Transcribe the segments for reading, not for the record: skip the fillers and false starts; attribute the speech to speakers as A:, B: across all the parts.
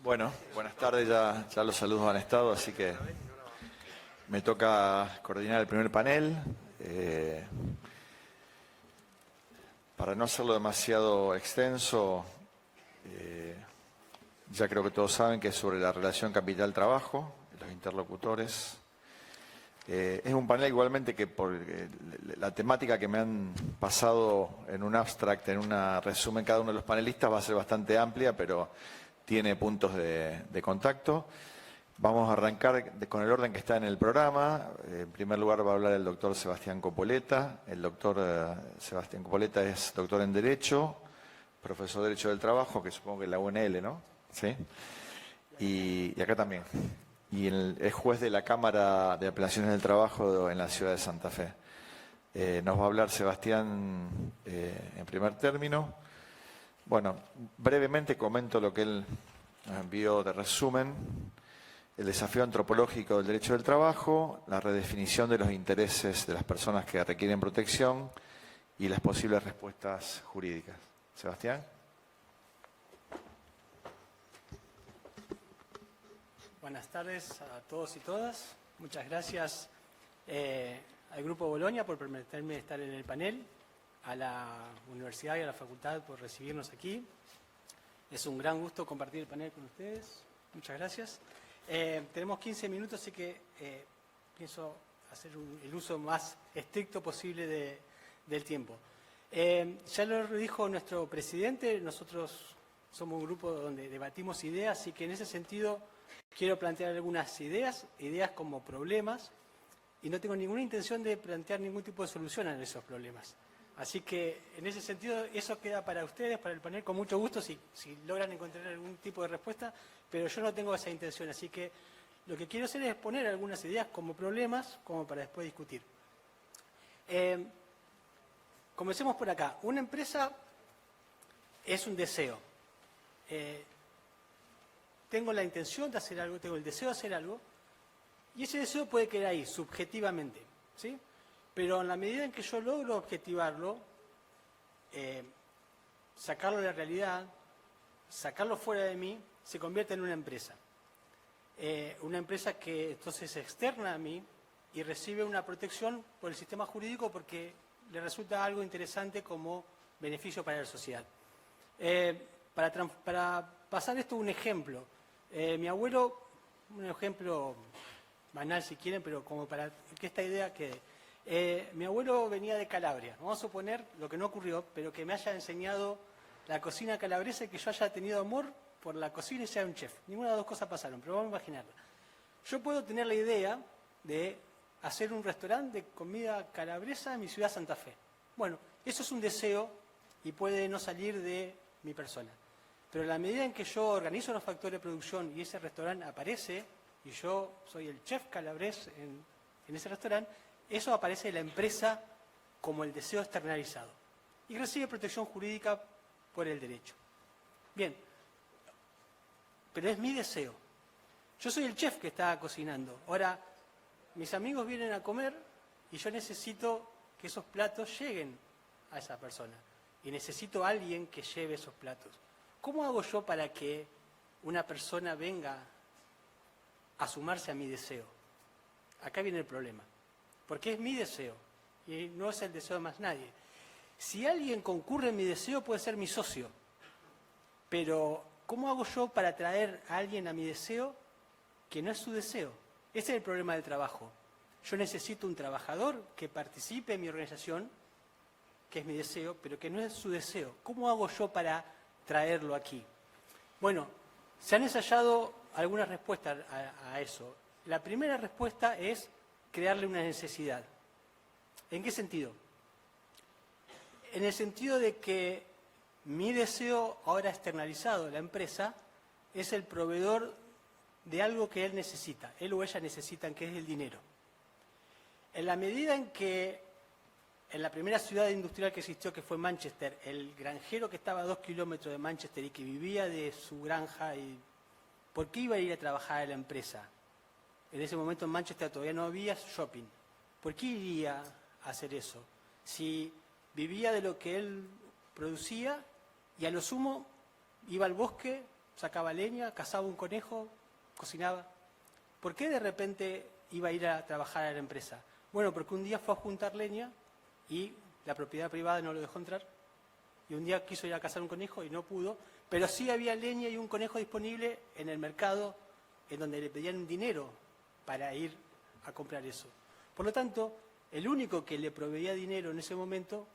A: Bueno, buenas tardes, ya los saludos han estado, así que me toca coordinar el primer panel. Para no hacerlo demasiado extenso, ya creo que todos saben que es sobre la relación capital-trabajo, los interlocutores. Es un panel igualmente que por la temática que me han pasado en un abstract, en un resumen cada uno de los panelistas va a ser bastante amplia, pero tiene puntos de contacto. Vamos a arrancar con el orden que está en el programa. En primer lugar va a hablar el doctor Sebastián Copoleta. El doctor Sebastián Copoleta es doctor en Derecho, profesor de Derecho del Trabajo, que supongo que es la UNL, ¿no? ¿Sí? Y acá también. Y es juez de la Cámara de Apelaciones del Trabajo en la ciudad de Santa Fe. Nos va a hablar Sebastián en primer término. Bueno, brevemente comento lo que él nos envió de resumen. El desafío antropológico del derecho del trabajo, la redefinición de los intereses de las personas que requieren protección y las posibles respuestas jurídicas. Sebastián.
B: Buenas tardes a todos y todas. Muchas gracias al Grupo Bolonia por permitirme estar en el panel, a la universidad y a la facultad por recibirnos aquí. Es un gran gusto compartir el panel con ustedes. Muchas gracias. Tenemos 15 minutos, así que pienso hacer el uso más estricto posible del tiempo. Ya lo dijo nuestro presidente, nosotros somos un grupo donde debatimos ideas, así que en ese sentido quiero plantear algunas ideas como problemas, y no tengo ninguna intención de plantear ningún tipo de solución a esos problemas. Así que, en ese sentido, eso queda para ustedes, para el panel, con mucho gusto, si logran encontrar algún tipo de respuesta, pero yo no tengo esa intención. Así que lo que quiero hacer es poner algunas ideas como problemas, como para después discutir. Comencemos por acá. Una empresa es un deseo. Tengo la intención de hacer algo, tengo el deseo de hacer algo, y ese deseo puede quedar ahí, subjetivamente, ¿sí? Pero en la medida en que yo logro objetivarlo, sacarlo de la realidad, sacarlo fuera de mí, se convierte en una empresa. Una empresa que entonces es externa a mí y recibe una protección por el sistema jurídico porque le resulta algo interesante como beneficio para la sociedad. Para pasar esto un ejemplo, mi abuelo, un ejemplo banal si quieren, pero como para que esta idea quede. Mi abuelo venía de Calabria, vamos a suponer lo que no ocurrió, pero que me haya enseñado la cocina calabresa y que yo haya tenido amor por la cocina y sea un chef. Ninguna de las dos cosas pasaron, pero vamos a imaginarla. Yo puedo tener la idea de hacer un restaurante de comida calabresa en mi ciudad Santa Fe. Bueno, eso es un deseo y puede no salir de mi persona. Pero en la medida en que yo organizo los factores de producción y ese restaurante aparece, y yo soy el chef calabrés en ese restaurante, eso aparece en la empresa como el deseo externalizado y recibe protección jurídica por el derecho. Bien, pero es mi deseo. Yo soy el chef que está cocinando. Ahora, mis amigos vienen a comer y yo necesito que esos platos lleguen a esa persona. Y necesito a alguien que lleve esos platos. ¿Cómo hago yo para que una persona venga a sumarse a mi deseo? Acá viene el problema. Porque es mi deseo y no es el deseo de más nadie. Si alguien concurre en mi deseo, puede ser mi socio. Pero, ¿cómo hago yo para atraer a alguien a mi deseo que no es su deseo? Ese es el problema del trabajo. Yo necesito un trabajador que participe en mi organización, que es mi deseo, pero que no es su deseo. ¿Cómo hago yo para traerlo aquí? Bueno, se han ensayado algunas respuestas a eso. La primera respuesta es crearle una necesidad. ¿En qué sentido? En el sentido de que mi deseo ahora externalizado, la empresa, es el proveedor de algo que él necesita, él o ella necesitan, que es el dinero. En la medida en que en la primera ciudad industrial que existió, que fue Manchester, el granjero que estaba a 2 kilómetros de Manchester y que vivía de su granja, ¿por qué iba a ir a trabajar a la empresa? En ese momento en Manchester todavía no había shopping. ¿Por qué iría a hacer eso? Si vivía de lo que él producía y a lo sumo iba al bosque sacaba leña, cazaba un conejo, cocinaba. ¿Por qué de repente iba a ir a trabajar a la empresa? Bueno, porque un día fue a juntar leña y la propiedad privada no lo dejó entrar. Y un día quiso ir a cazar un conejo y no pudo, pero sí había leña y un conejo disponible en el mercado en donde le pedían dinero para ir a comprar eso. Por lo tanto, el único que le proveía dinero en ese momento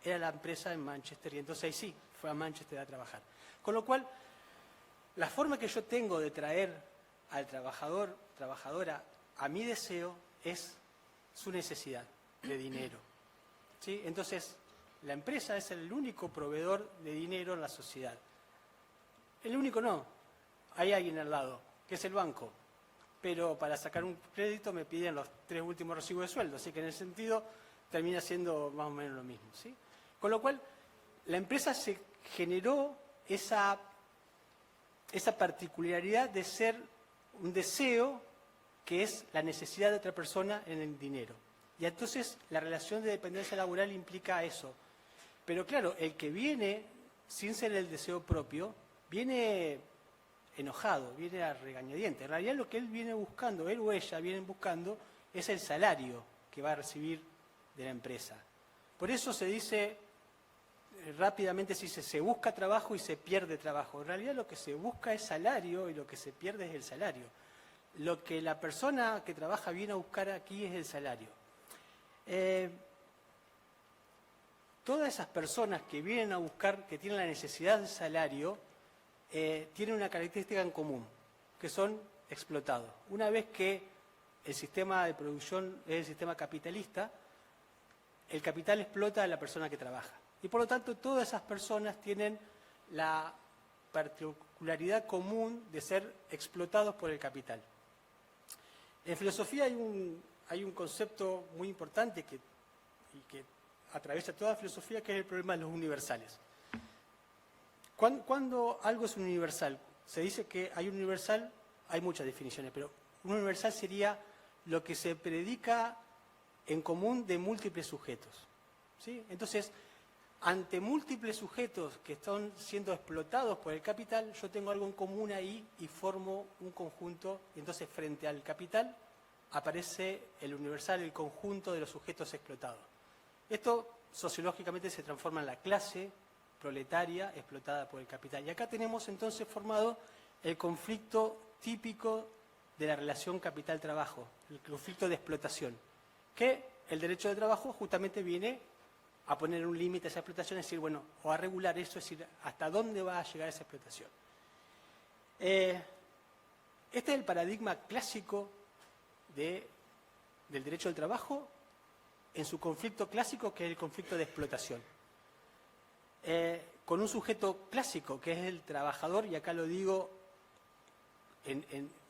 B: era la empresa en Manchester, y entonces ahí sí, fue a Manchester a trabajar. Con lo cual, la forma que yo tengo de traer al trabajador, trabajadora, a mi deseo es su necesidad de dinero. ¿Sí? Entonces, la empresa es el único proveedor de dinero en la sociedad. El único no, hay alguien al lado, que es el banco. Pero para sacar un crédito me piden los 3 últimos recibos de sueldo, así que en ese sentido termina siendo más o menos lo mismo, ¿sí? Con lo cual, la empresa se generó esa particularidad de ser un deseo que es la necesidad de otra persona en el dinero. Y entonces la relación de dependencia laboral implica eso. Pero claro, el que viene sin ser el deseo propio, viene enojado, viene a regañadientes. En realidad lo que él viene buscando, él o ella vienen buscando, es el salario que va a recibir de la empresa. Por eso se dice, rápidamente se dice, se busca trabajo y se pierde trabajo. En realidad lo que se busca es salario y lo que se pierde es el salario. Lo que la persona que trabaja viene a buscar aquí es el salario. Todas esas personas que vienen a buscar, que tienen la necesidad de salario, tienen una característica en común, que son explotados. Una vez que el sistema de producción es el sistema capitalista, el capital explota a la persona que trabaja. Y por lo tanto, todas esas personas tienen la particularidad común de ser explotados por el capital. En filosofía hay un concepto muy importante que atraviesa toda la filosofía, que es el problema de los universales. Cuando algo es un universal, se dice que hay un universal, hay muchas definiciones, pero un universal sería lo que se predica en común de múltiples sujetos, ¿sí? Entonces, ante múltiples sujetos que están siendo explotados por el capital, yo tengo algo en común ahí y formo un conjunto, y entonces frente al capital aparece el universal, el conjunto de los sujetos explotados. Esto sociológicamente se transforma en la clase proletaria explotada por el capital. Y acá tenemos entonces formado el conflicto típico de la relación capital-trabajo, el conflicto de explotación, que el derecho de trabajo justamente viene a poner un límite a esa explotación, es decir, bueno, o a regular eso, es decir, hasta dónde va a llegar esa explotación. Este es el paradigma clásico del derecho del trabajo en su conflicto clásico, que es el conflicto de explotación. Con un sujeto clásico, que es el trabajador, y acá lo digo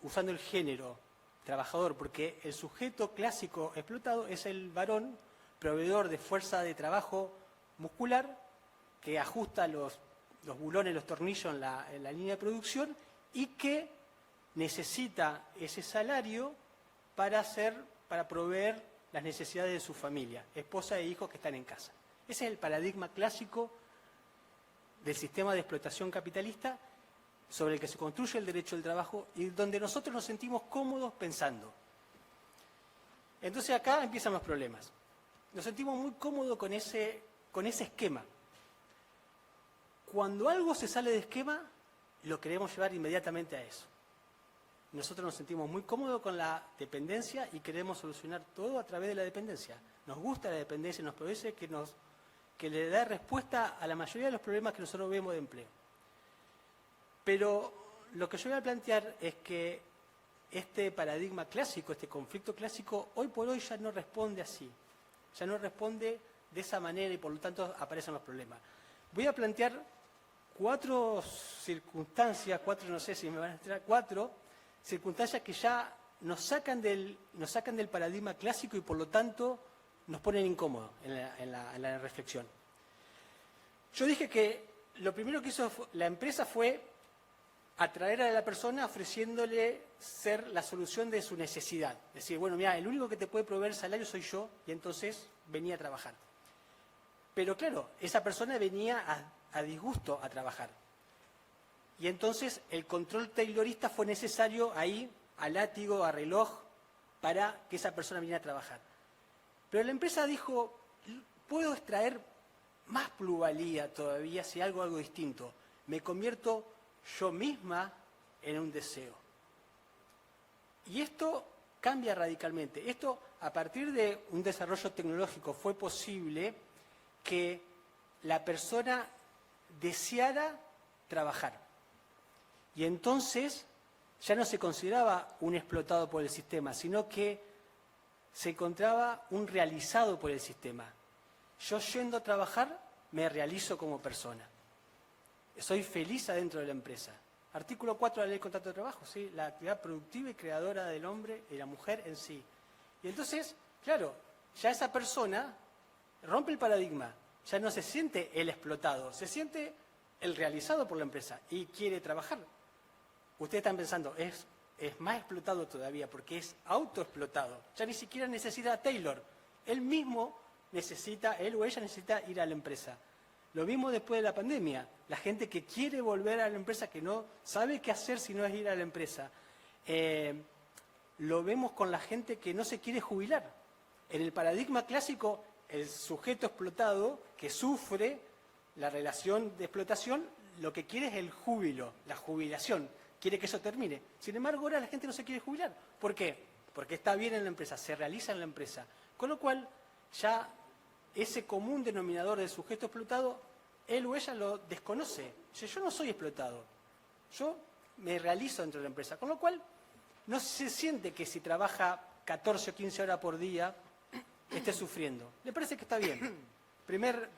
B: usando el género trabajador, porque el sujeto clásico explotado es el varón, proveedor de fuerza de trabajo muscular, que ajusta los bulones, los tornillos en la línea de producción, y que necesita ese salario para proveer las necesidades de su familia, esposa e hijos que están en casa. Ese es el paradigma clásico del sistema de explotación capitalista sobre el que se construye el derecho del trabajo y donde nosotros nos sentimos cómodos pensando. Entonces acá empiezan los problemas. Nos sentimos muy cómodos con ese esquema. Cuando algo se sale de esquema, lo queremos llevar inmediatamente a eso. Nosotros nos sentimos muy cómodos con la dependencia y queremos solucionar todo a través de la dependencia. Nos gusta la dependencia y nos parece que le da respuesta a la mayoría de los problemas que nosotros vemos de empleo. Pero lo que yo voy a plantear es que este paradigma clásico, este conflicto clásico, hoy por hoy ya no responde así. Ya no responde de esa manera y por lo tanto aparecen los problemas. Voy a plantear 4 circunstancias, no sé si me van a entrar, 4 circunstancias que ya nos sacan del paradigma clásico y por lo tanto nos ponen incómodos en la reflexión. Yo dije que lo primero que hizo la empresa fue atraer a la persona ofreciéndole ser la solución de su necesidad. Decir, bueno, mira, el único que te puede proveer salario soy yo, y entonces venía a trabajar. Pero claro, esa persona venía a disgusto a trabajar. Y entonces el control taylorista fue necesario ahí, a látigo, a reloj, para que esa persona viniera a trabajar. Pero la empresa dijo, puedo extraer más plusvalía todavía si hago algo distinto. Me convierto yo misma en un deseo. Y esto cambia radicalmente. Esto, a partir de un desarrollo tecnológico, fue posible que la persona deseara trabajar. Y entonces ya no se consideraba un explotado por el sistema, sino que se encontraba un realizado por el sistema. Yo yendo a trabajar me realizo como persona. Soy feliz adentro de la empresa. Artículo 4 de la Ley de Contrato de Trabajo, ¿sí? La actividad productiva y creadora del hombre y la mujer en sí. Y entonces, claro, ya esa persona rompe el paradigma. Ya no se siente el explotado, se siente el realizado por la empresa y quiere trabajar. Ustedes están pensando, es más explotado todavía porque es autoexplotado. Ya ni siquiera necesita a Taylor. Él mismo necesita, él o ella necesita ir a la empresa. Lo mismo después de la pandemia. La gente que quiere volver a la empresa, que no sabe qué hacer si no es ir a la empresa. Lo vemos con la gente que no se quiere jubilar. En el paradigma clásico, el sujeto explotado que sufre la relación de explotación, lo que quiere es el júbilo, la jubilación. Quiere que eso termine. Sin embargo, ahora la gente no se quiere jubilar. ¿Por qué? Porque está bien en la empresa, se realiza en la empresa. Con lo cual, ya ese común denominador del sujeto explotado, él o ella lo desconoce. Dice, yo no soy explotado, yo me realizo dentro de la empresa. Con lo cual, no se siente que si trabaja 14 o 15 horas por día, esté sufriendo. Le parece que está bien. Primer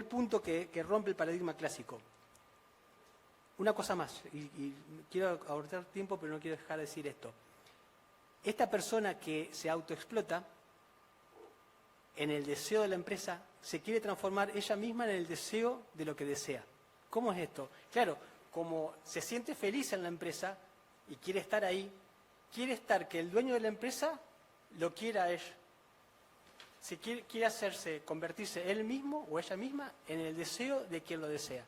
B: punto que rompe el paradigma clásico. Una cosa más, y quiero ahorrar tiempo, pero no quiero dejar de decir esto. Esta persona que se autoexplota, en el deseo de la empresa, se quiere transformar ella misma en el deseo de lo que desea. ¿Cómo es esto? Claro, como se siente feliz en la empresa y quiere estar ahí, quiere estar que el dueño de la empresa lo quiera a ella. Se quiere convertirse él mismo o ella misma en el deseo de quien lo desea,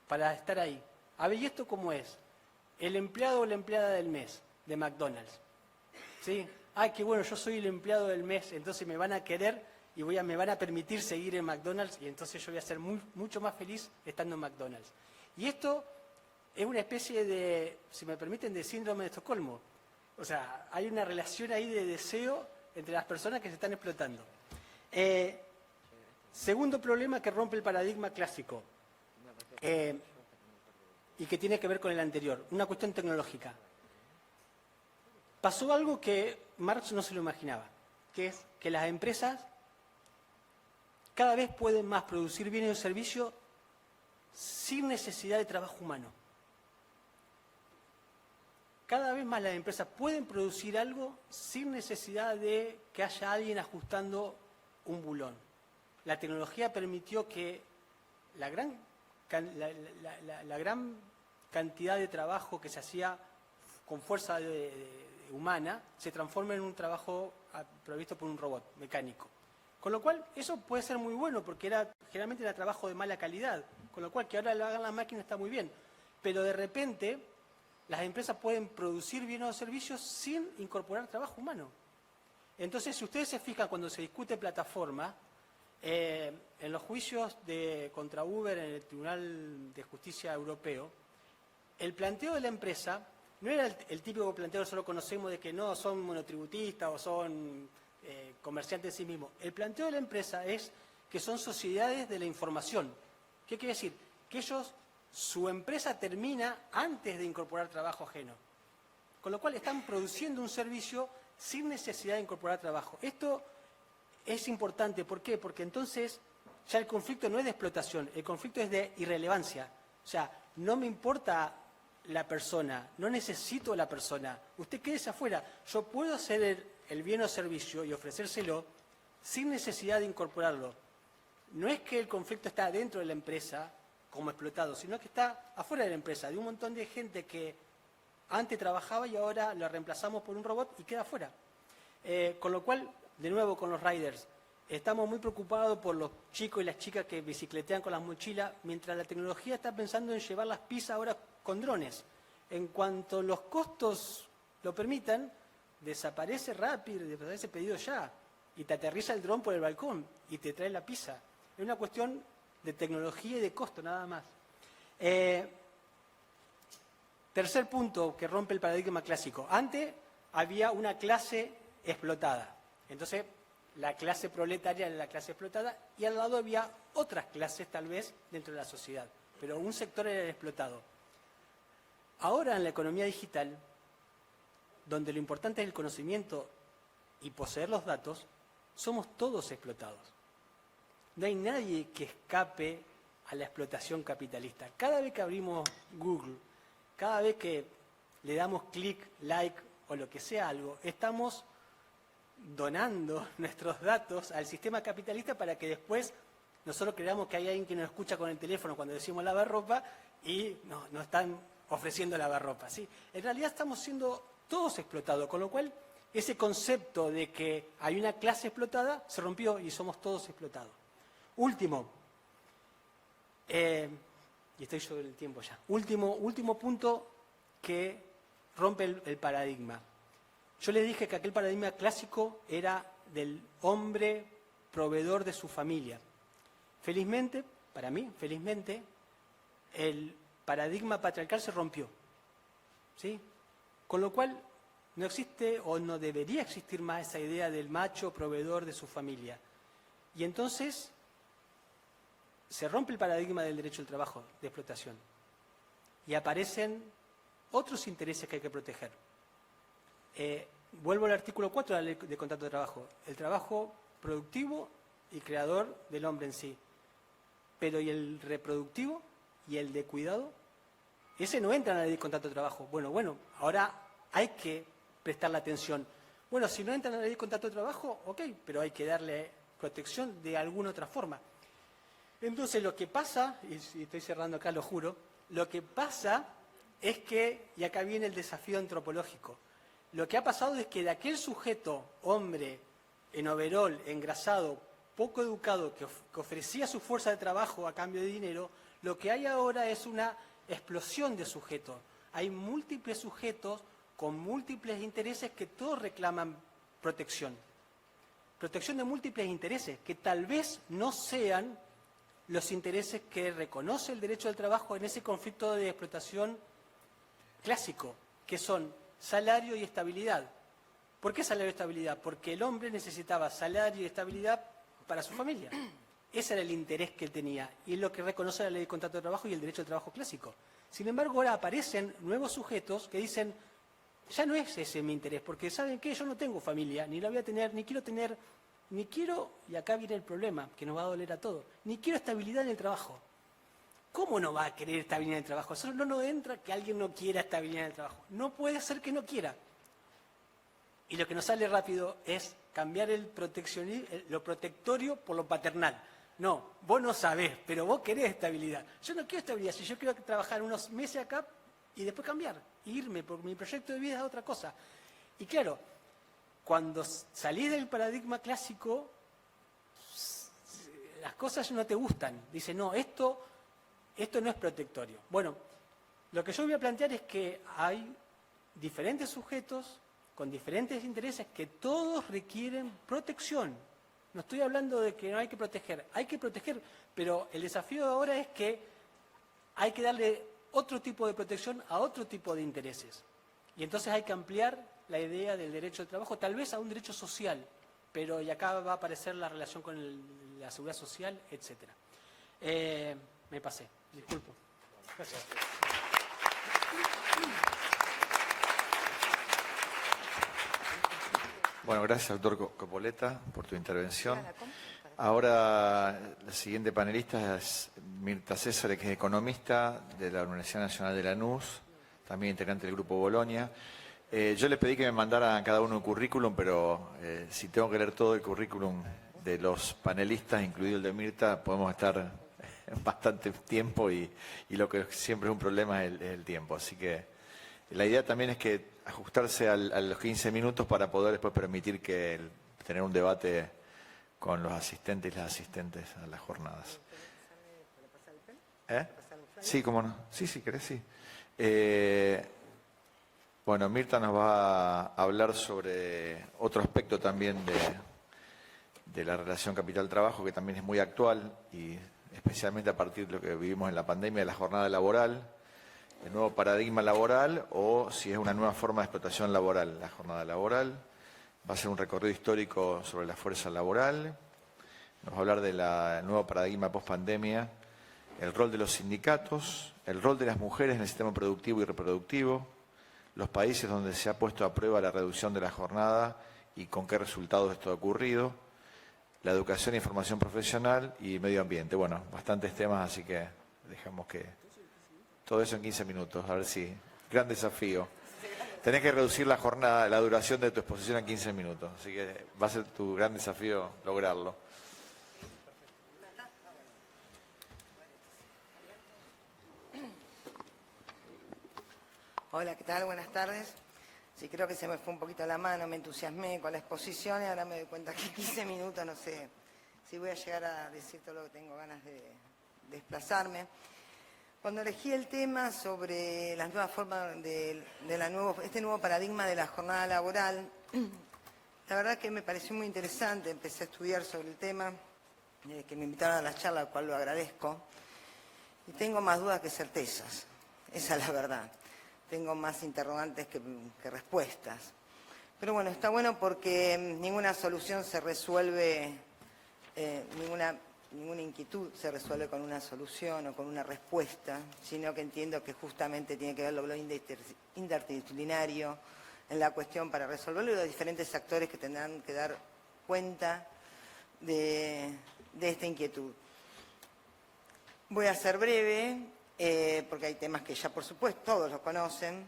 B: para estar ahí. A ver, ¿y esto cómo es? El empleado o la empleada del mes de McDonald's. ¿Sí? Ay, qué bueno, yo soy el empleado del mes, entonces me van a querer y me van a permitir seguir en McDonald's y entonces yo voy a ser mucho más feliz estando en McDonald's. Y esto es una especie de, si me permiten, de síndrome de Estocolmo. O sea, hay una relación ahí de deseo entre las personas que se están explotando. Segundo problema que rompe el paradigma clásico. Y que tiene que ver con el anterior, una cuestión tecnológica. Pasó algo que Marx no se lo imaginaba, que es que las empresas cada vez pueden más producir bienes y servicios sin necesidad de trabajo humano. Cada vez más las empresas pueden producir algo sin necesidad de que haya alguien ajustando un bulón. La tecnología permitió que la gran cantidad de trabajo que se hacía con fuerza humana se transforma en un trabajo provisto por un robot mecánico. Con lo cual, eso puede ser muy bueno, porque generalmente era trabajo de mala calidad, con lo cual que ahora lo hagan las máquinas está muy bien. Pero de repente, las empresas pueden producir bienes o servicios sin incorporar trabajo humano. Entonces, si ustedes se fijan cuando se discute plataforma, en los juicios contra Uber en el Tribunal de Justicia Europeo, el planteo de la empresa no era el típico planteo que solo conocemos de que no son monotributistas o son comerciantes en sí mismos. El planteo de la empresa es que son sociedades de la información. ¿Qué quiere decir? Que su empresa termina antes de incorporar trabajo ajeno. Con lo cual están produciendo un servicio sin necesidad de incorporar trabajo. Esto es importante. ¿Por qué? Porque entonces ya el conflicto no es de explotación, el conflicto es de irrelevancia. O sea, no me importa la persona, no necesito la persona. Usted quédese afuera. Yo puedo hacer el bien o servicio y ofrecérselo sin necesidad de incorporarlo. No es que el conflicto está dentro de la empresa como explotado, sino que está afuera de la empresa, de un montón de gente que antes trabajaba y ahora lo reemplazamos por un robot y queda afuera. Con lo cual, de nuevo con los riders, estamos muy preocupados por los chicos y las chicas que bicicletean con las mochilas, mientras la tecnología está pensando en llevar las pizzas ahora con drones. En cuanto los costos lo permitan, desaparece rápido, desaparece pedido ya, y te aterriza el dron por el balcón y te trae la pizza. Es una cuestión de tecnología y de costo, nada más. Tercer punto que rompe el paradigma clásico. Antes había una clase explotada. Entonces, la clase proletaria era la clase explotada y al lado había otras clases, tal vez, dentro de la sociedad. Pero un sector era el explotado. Ahora, en la economía digital, donde lo importante es el conocimiento y poseer los datos, somos todos explotados. No hay nadie que escape a la explotación capitalista. Cada vez que abrimos Google, cada vez que le damos clic, like o lo que sea algo, estamos donando nuestros datos al sistema capitalista para que después nosotros creamos que hay alguien que nos escucha con el teléfono cuando decimos lavarropa y nos están ofreciendo lavarropa, ¿sí? En realidad estamos siendo todos explotados, con lo cual ese concepto de que hay una clase explotada se rompió y somos todos explotados. Último, y estoy sobre el tiempo ya, último punto que rompe el paradigma. Yo les dije que aquel paradigma clásico era del hombre proveedor de su familia. Felizmente, para mí, felizmente, el paradigma patriarcal se rompió, ¿sí? Con lo cual no existe o no debería existir más esa idea del macho proveedor de su familia. Y entonces se rompe el paradigma del derecho al trabajo de explotación y aparecen otros intereses que hay que proteger. Vuelvo al artículo 4 de la Ley de Contrato de Trabajo. El trabajo productivo y creador del hombre en sí. Pero ¿y el reproductivo y el de cuidado? Ese no entra en la Ley de Contrato de Trabajo. Bueno, ahora hay que prestarle atención. Bueno, si no entra en la Ley de Contrato de Trabajo, ok, pero hay que darle protección de alguna otra forma. Entonces lo que pasa, y estoy cerrando acá, lo juro, lo que pasa es que, y acá viene el desafío antropológico, lo que ha pasado es que de aquel sujeto, hombre, en overol, engrasado, poco educado, que ofrecía su fuerza de trabajo a cambio de dinero, lo que hay ahora es una explosión de sujetos. Hay múltiples sujetos con múltiples intereses que todos reclaman protección. Protección de múltiples intereses, que tal vez no sean los intereses que reconoce el derecho al trabajo en ese conflicto de explotación clásico, que son salario y estabilidad. ¿Por qué salario y estabilidad? Porque el hombre necesitaba salario y estabilidad para su familia. Ese era el interés que él tenía y es lo que reconoce la Ley de Contrato de Trabajo y el derecho al trabajo clásico. Sin embargo, ahora aparecen nuevos sujetos que dicen, ya no es ese mi interés, porque ¿saben qué? Yo no tengo familia, ni la voy a tener, ni quiero, y acá viene el problema, que nos va a doler a todos, ni quiero estabilidad en el trabajo. ¿Cómo no va a querer estabilidad en el trabajo? Eso no entra que alguien no quiera estabilidad en el trabajo. No puede ser que no quiera. Y lo que nos sale rápido es cambiar el proteccionismo, lo protectorio por lo paternal. No, vos no sabés, pero vos querés estabilidad. Yo no quiero estabilidad, si yo quiero trabajar unos meses acá y después cambiar, e irme, porque mi proyecto de vida es otra cosa. Y claro, cuando salís del paradigma clásico, las cosas no te gustan. Dice, no, esto no es protectorio. Bueno, lo que yo voy a plantear es que hay diferentes sujetos con diferentes intereses que todos requieren protección. No estoy hablando de que no hay que proteger, pero el desafío ahora es que hay que darle otro tipo de protección a otro tipo de intereses. Y entonces hay que ampliar la idea del derecho al trabajo, tal vez a un derecho social, pero y acá va a aparecer la relación con la seguridad social, etcétera. Me pasé, disculpo. Gracias.
A: Bueno, gracias, doctor Copoleta, por tu intervención. Ahora, la siguiente panelista es Mirta César, que es economista de la Universidad Nacional de Lanús, también integrante del Grupo Bolonia. Yo les pedí que me mandaran cada uno un currículum, pero si tengo que leer todo el currículum de los panelistas, incluido el de Mirta, podemos estar bastante tiempo y lo que siempre es un problema es el tiempo. Así que la idea también es que ajustarse a los 15 minutos para poder después permitir tener un debate con los asistentes y las asistentes a las jornadas. Sí, cómo no. Sí, sí, querés, sí. Bueno, Mirta nos va a hablar sobre otro aspecto también de la relación capital-trabajo, que también es muy actual y especialmente a partir de lo que vivimos en la pandemia, de la jornada laboral, el nuevo paradigma laboral o si es una nueva forma de explotación laboral. La jornada laboral va a ser un recorrido histórico sobre la fuerza laboral, nos va a hablar del nuevo paradigma post-pandemia, el rol de los sindicatos, el rol de las mujeres en el sistema productivo y reproductivo, los países donde se ha puesto a prueba la reducción de la jornada y con qué resultados esto ha ocurrido, la educación y formación profesional y medio ambiente. Bueno, bastantes temas, así que dejamos que todo eso en 15 minutos, a ver si... Gran desafío. Tenés que reducir la jornada, la duración de tu exposición a 15 minutos, así que va a ser tu gran desafío lograrlo.
C: Hola, ¿qué tal? Buenas tardes. Sí, creo que se me fue un poquito la mano, me entusiasmé con la exposición y ahora me doy cuenta que 15 minutos no sé si voy a llegar a decir todo lo que tengo ganas de desplazarme. Cuando elegí el tema sobre las nuevas formas de este nuevo paradigma de la jornada laboral, la verdad que me pareció muy interesante, empecé a estudiar sobre el tema, que me invitaron a la charla, al cual lo agradezco, y tengo más dudas que certezas, esa es la verdad. Tengo más interrogantes que respuestas. Pero bueno, está bueno porque ninguna solución se resuelve, ninguna inquietud se resuelve con una solución o con una respuesta, sino que entiendo que justamente tiene que ver lo interdisciplinario en la cuestión para resolverlo y los diferentes actores que tendrán que dar cuenta de esta inquietud. Voy a ser breve, porque hay temas que ya por supuesto todos los conocen,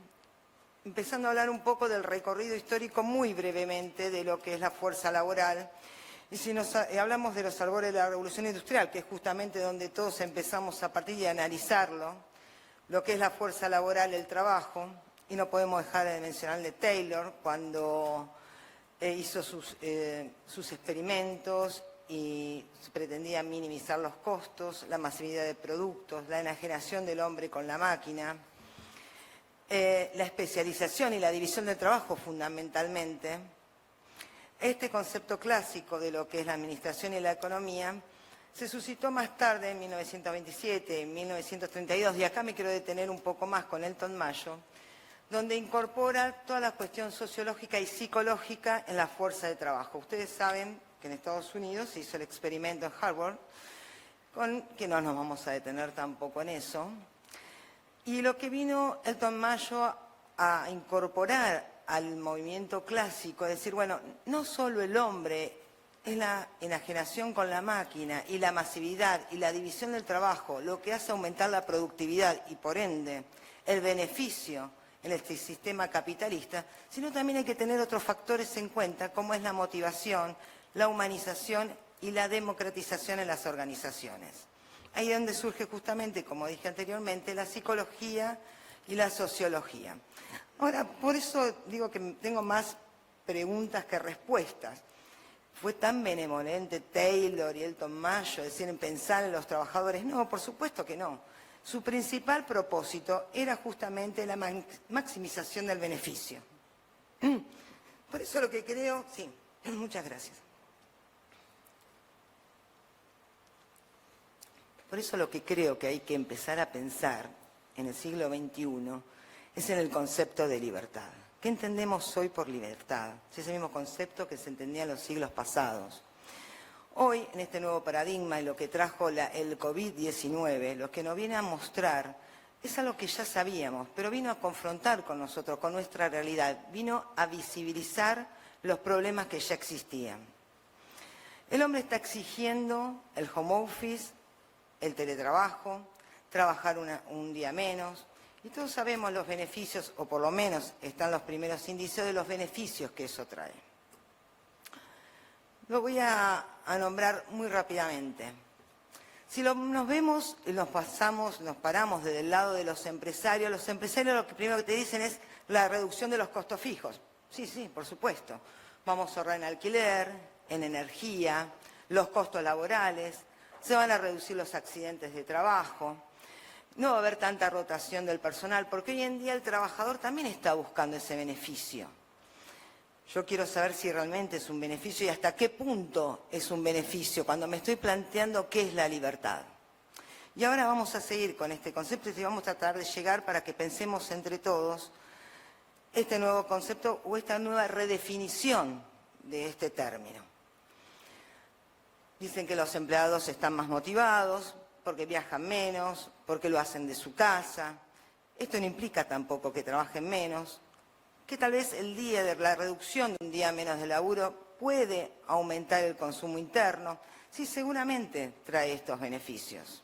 C: empezando a hablar un poco del recorrido histórico muy brevemente de lo que es la fuerza laboral. Y si hablamos de los albores de la Revolución Industrial, que es justamente donde todos empezamos a partir de analizarlo, lo que es la fuerza laboral, el trabajo, y no podemos dejar de mencionarle Taylor cuando hizo sus experimentos y pretendía minimizar los costos, la masividad de productos, la enajenación del hombre con la máquina, la especialización y la división del trabajo fundamentalmente. Este concepto clásico de lo que es la administración y la economía se suscitó más tarde, en 1927, en 1932, y acá me quiero detener un poco más con Elton Mayo, donde incorpora toda la cuestión sociológica y psicológica en la fuerza de trabajo. Ustedes saben que en Estados Unidos se hizo el experimento en Harvard, que no nos vamos a detener tampoco en eso, y lo que vino Elton Mayo a incorporar al movimiento clásico, es decir, bueno, no solo el hombre, es la enajenación con la máquina y la masividad y la división del trabajo lo que hace aumentar la productividad y por ende el beneficio en este sistema capitalista, sino también hay que tener otros factores en cuenta, como es la motivación, la humanización y la democratización en las organizaciones. Ahí es donde surge justamente, como dije anteriormente, la psicología y la sociología. Ahora, por eso digo que tengo más preguntas que respuestas. ¿Fue tan benevolente Taylor y Elton Mayo decir en pensar en los trabajadores? No, por supuesto que no. Su principal propósito era justamente la maximización del beneficio. Por eso lo que creo... Sí, muchas gracias. Por eso lo que creo que hay que empezar a pensar en el siglo XXI es en el concepto de libertad. ¿Qué entendemos hoy por libertad? Es ese mismo concepto que se entendía en los siglos pasados. Hoy, en este nuevo paradigma y lo que trajo el COVID-19, lo que nos viene a mostrar es algo que ya sabíamos, pero vino a confrontar con nosotros, con nuestra realidad, vino a visibilizar los problemas que ya existían. El hombre está exigiendo el home office, el teletrabajo, trabajar un día menos, y todos sabemos los beneficios, o por lo menos están los primeros indicios de los beneficios que eso trae. Lo voy a nombrar muy rápidamente. Si nos vemos y nos paramos desde el lado de los empresarios lo que primero que te dicen es la reducción de los costos fijos. Sí, por supuesto. Vamos a ahorrar en alquiler, en energía, los costos laborales, se van a reducir los accidentes de trabajo, no va a haber tanta rotación del personal, porque hoy en día el trabajador también está buscando ese beneficio. Yo quiero saber si realmente es un beneficio y hasta qué punto es un beneficio cuando me estoy planteando qué es la libertad. Y ahora vamos a seguir con este concepto y vamos a tratar de llegar para que pensemos entre todos este nuevo concepto o esta nueva redefinición de este término. Dicen que los empleados están más motivados porque viajan menos, porque lo hacen de su casa. Esto no implica tampoco que trabajen menos, que tal vez el día de la reducción de un día menos de laburo puede aumentar el consumo interno. Sí, seguramente trae estos beneficios.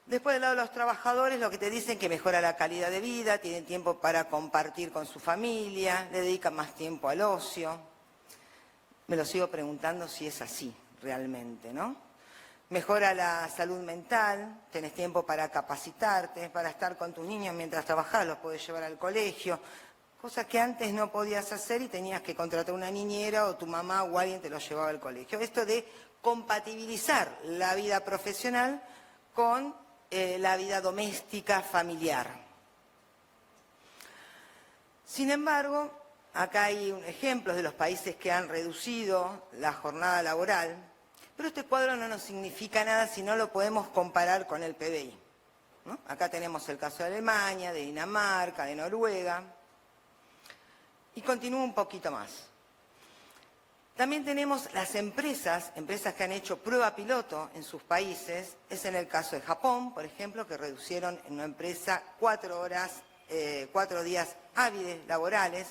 C: Después del lado de los trabajadores, lo que te dicen que mejora la calidad de vida, tienen tiempo para compartir con su familia, le dedican más tiempo al ocio. Me lo sigo preguntando si es así realmente, ¿no? Mejora la salud mental, tenés tiempo para capacitarte, para estar con tus niños mientras trabajás, los podés llevar al colegio, cosas que antes no podías hacer y tenías que contratar una niñera o tu mamá o alguien te lo llevaba al colegio. Esto de compatibilizar la vida profesional con la vida doméstica, familiar. Sin embargo, acá hay ejemplos de los países que han reducido la jornada laboral, pero este cuadro no nos significa nada si no lo podemos comparar con el PBI, ¿no? Acá tenemos el caso de Alemania, de Dinamarca, de Noruega, y continúo un poquito más. También tenemos las empresas que han hecho prueba piloto en sus países. Es en el caso de Japón, por ejemplo, que reducieron en una empresa 4 días hábiles laborales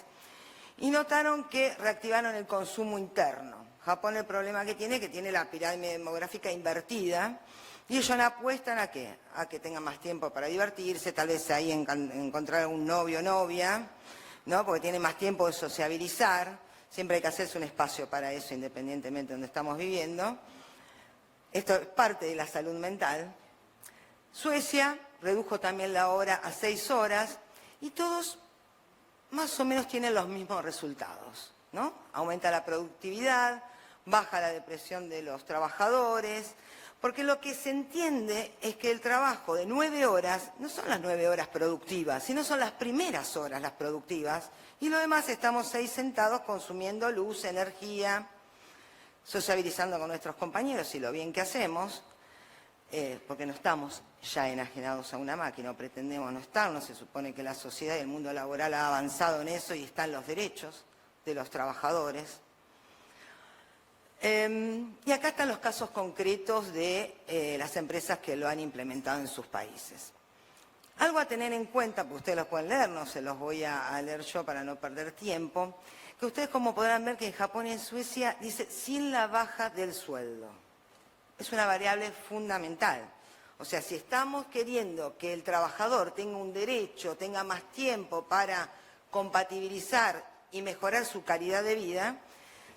C: y notaron que reactivaron el consumo interno. Japón el problema que tiene la pirámide demográfica invertida y ellos apuestan ¿a qué? A que tengan más tiempo para divertirse, tal vez ahí encontrar algún novio o novia, ¿no? Porque tienen más tiempo de sociabilizar. Siempre hay que hacerse un espacio para eso, independientemente de donde estamos viviendo. Esto es parte de la salud mental. Suecia redujo también la hora a 6 horas y todos más o menos tienen los mismos resultados, ¿no? Aumenta la productividad, baja la depresión de los trabajadores, porque lo que se entiende es que el trabajo de 9 horas no son las 9 horas productivas, sino son las primeras horas las productivas, y lo demás estamos ahí sentados consumiendo luz, energía, sociabilizando con nuestros compañeros y lo bien que hacemos, porque no estamos ya enajenados a una máquina, o pretendemos no estarnos, se supone que la sociedad y el mundo laboral ha avanzado en eso y están los derechos de los trabajadores. Y acá están los casos concretos de las empresas que lo han implementado en sus países. Algo a tener en cuenta, porque ustedes los pueden leer, no se los voy a leer yo para no perder tiempo, que ustedes como podrán ver que en Japón y en Suecia dice sin la baja del sueldo. Es una variable fundamental. O sea, si estamos queriendo que el trabajador tenga un derecho, tenga más tiempo para compatibilizar y mejorar su calidad de vida,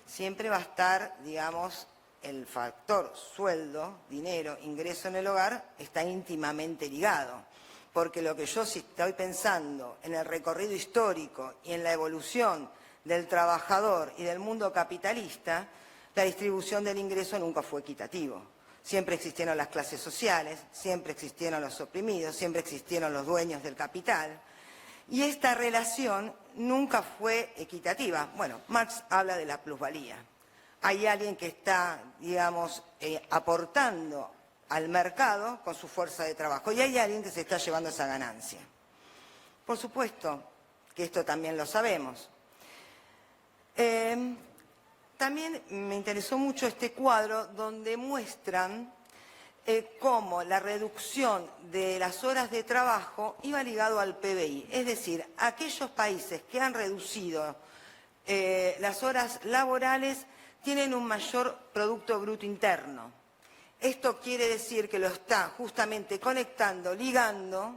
C: siempre va a estar, digamos, el factor sueldo, dinero, ingreso en el hogar, está íntimamente ligado. Porque lo que yo sí estoy pensando en el recorrido histórico y en la evolución del trabajador y del mundo capitalista, la distribución del ingreso nunca fue equitativo. Siempre existieron las clases sociales, siempre existieron los oprimidos, siempre existieron los dueños del capital. Y esta relación nunca fue equitativa. Bueno, Marx habla de la plusvalía. Hay alguien que está, digamos, aportando al mercado con su fuerza de trabajo y hay alguien que se está llevando esa ganancia. Por supuesto que esto también lo sabemos. También me interesó mucho este cuadro donde muestran cómo la reducción de las horas de trabajo iba ligado al PBI. Es decir, aquellos países que han reducido las horas laborales tienen un mayor Producto Bruto Interno. Esto quiere decir que lo está justamente conectando, ligando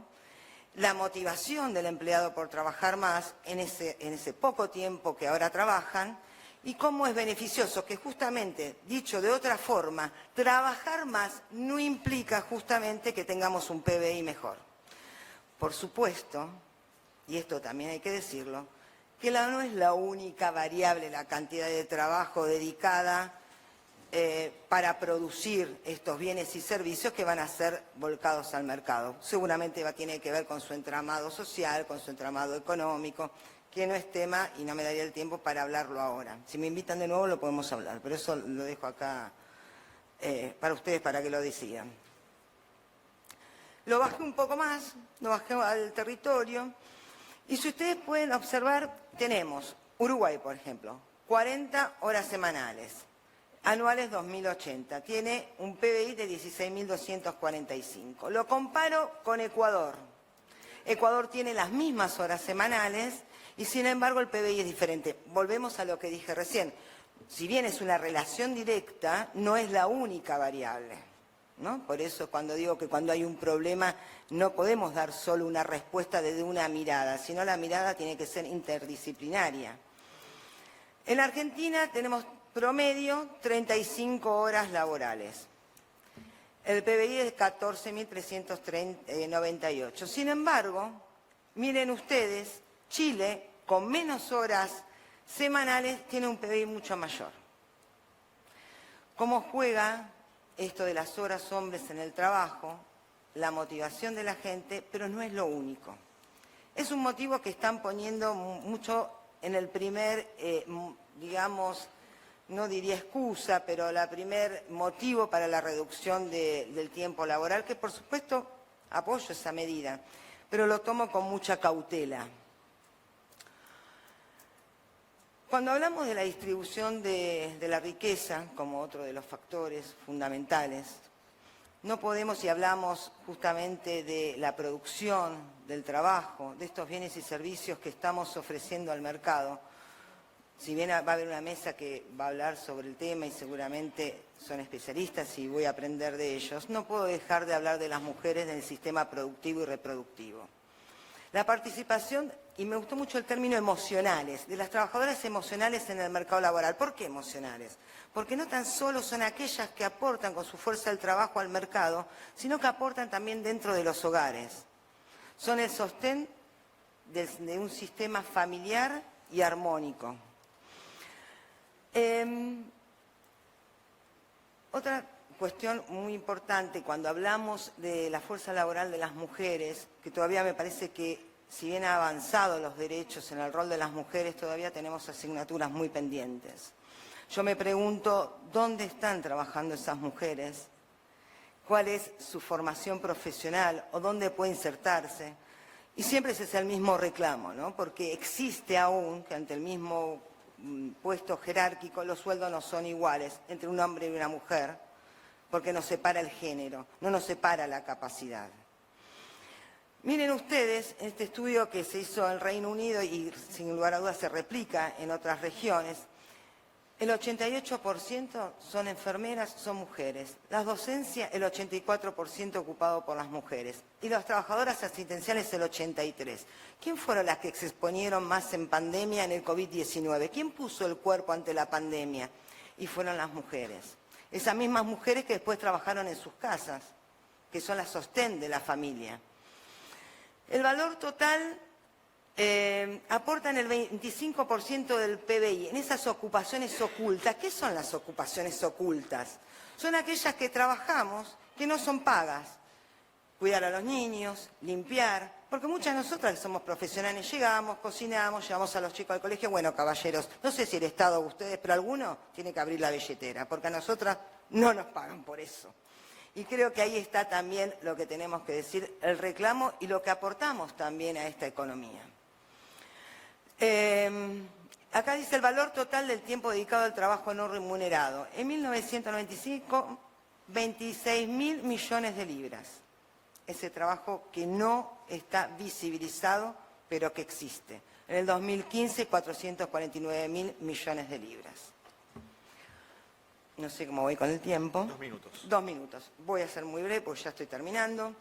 C: la motivación del empleado por trabajar más en ese poco tiempo que ahora trabajan y cómo es beneficioso que justamente, dicho de otra forma, trabajar más no implica justamente que tengamos un PBI mejor. Por supuesto, y esto también hay que decirlo, que no es la única variable la cantidad de trabajo dedicada para producir estos bienes y servicios que van a ser volcados al mercado. Seguramente tiene que ver con su entramado social, con su entramado económico, que no es tema y no me daría el tiempo para hablarlo ahora. Si me invitan de nuevo lo podemos hablar, pero eso lo dejo acá para ustedes para que lo decidan. Lo bajé un poco más, lo bajé al territorio y si ustedes pueden observar, tenemos Uruguay, por ejemplo, 40 horas semanales. Anuales 2080, tiene un PBI de 16.245. Lo comparo con Ecuador. Ecuador tiene las mismas horas semanales y sin embargo el PBI es diferente. Volvemos a lo que dije recién. Si bien es una relación directa, no es la única variable, ¿no? Por eso cuando digo que cuando hay un problema no podemos dar solo una respuesta desde una mirada, sino la mirada tiene que ser interdisciplinaria. En Argentina tenemos promedio 35 horas laborales. El PBI es 14.398. Sin embargo, miren ustedes, Chile, con menos horas semanales, tiene un PBI mucho mayor. ¿Cómo juega esto de las horas hombres en el trabajo? La motivación de la gente, pero no es lo único. Es un motivo que están poniendo mucho en el primer, digamos, no diría excusa, pero el primer motivo para la reducción del tiempo laboral, que por supuesto apoyo esa medida, pero lo tomo con mucha cautela. Cuando hablamos de la distribución de la riqueza, como otro de los factores fundamentales, no podemos, y hablamos justamente de la producción, del trabajo, de estos bienes y servicios que estamos ofreciendo al mercado, si bien va a haber una mesa que va a hablar sobre el tema y seguramente son especialistas y voy a aprender de ellos, no puedo dejar de hablar de las mujeres en el sistema productivo y reproductivo. La participación, y me gustó mucho el término emocionales, de las trabajadoras emocionales en el mercado laboral. ¿Por qué emocionales? Porque no tan solo son aquellas que aportan con su fuerza el trabajo al mercado, sino que aportan también dentro de los hogares. Son el sostén de un sistema familiar y armónico. Otra cuestión muy importante cuando hablamos de la fuerza laboral de las mujeres, que todavía me parece que si bien ha avanzado los derechos en el rol de las mujeres, todavía tenemos asignaturas muy pendientes. Yo me pregunto, ¿dónde están trabajando esas mujeres? ¿Cuál es su formación profesional o dónde puede insertarse? Y siempre ese es el mismo reclamo, ¿no? Porque existe aún que ante el mismo puesto jerárquico los sueldos no son iguales entre un hombre y una mujer, porque nos separa el género, no nos separa la capacidad. Miren ustedes, este estudio que se hizo en Reino Unido y sin lugar a dudas se replica en otras regiones, el 88% son enfermeras, son mujeres. La docencia, el 84% ocupado por las mujeres. Y las trabajadoras asistenciales, el 83%. ¿Quién fueron las que se exponieron más en pandemia en el COVID-19? ¿Quién puso el cuerpo ante la pandemia? Y fueron las mujeres. Esas mismas mujeres que después trabajaron en sus casas, que son la sostén de la familia. El valor total aportan el 25% del PBI en esas ocupaciones ocultas. ¿Qué son las ocupaciones ocultas? Son aquellas que trabajamos que no son pagas. Cuidar a los niños, limpiar, porque muchas de nosotras que somos profesionales llegamos, cocinamos, llevamos a los chicos al colegio. Bueno, caballeros, no sé si el Estado o ustedes, pero alguno tiene que abrir la billetera, porque a nosotras no nos pagan por eso. Y creo que ahí está también lo que tenemos que decir, el reclamo y lo que aportamos también a esta economía. Acá dice el valor total del tiempo dedicado al trabajo no remunerado. En 1995, 26.000 millones de libras. Ese trabajo que no está visibilizado, pero que existe. En el 2015, 449.000 millones de libras. No sé cómo voy con el tiempo.
A: 2 minutos.
C: 2 minutos. Voy a ser muy breve porque ya estoy terminando.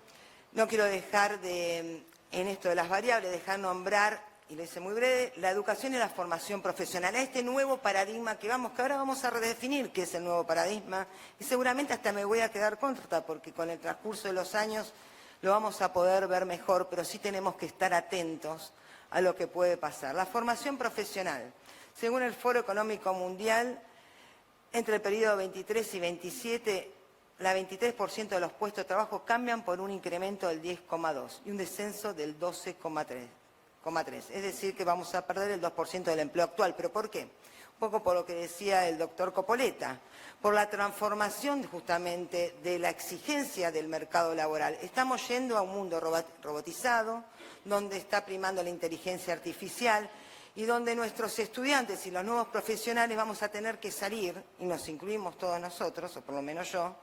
C: No quiero dejar de, en esto de las variables, dejar nombrar, y lo hice muy breve, la educación y la formación profesional. A este nuevo paradigma que ahora vamos a redefinir qué es el nuevo paradigma, y seguramente hasta me voy a quedar corta porque con el transcurso de los años lo vamos a poder ver mejor, pero sí tenemos que estar atentos a lo que puede pasar. La formación profesional. Según el Foro Económico Mundial, Entre el periodo 23 y 27, la 23% de los puestos de trabajo cambian por un incremento del 10,2 y un descenso del 12,3. Es decir, que vamos a perder el 2% del empleo actual. ¿Pero por qué? Un poco por lo que decía el doctor Copoleta, por la transformación justamente de la exigencia del mercado laboral. Estamos yendo a un mundo robotizado, donde está primando la inteligencia artificial y donde nuestros estudiantes y los nuevos profesionales vamos a tener que salir, y nos incluimos todos nosotros, o por lo menos yo,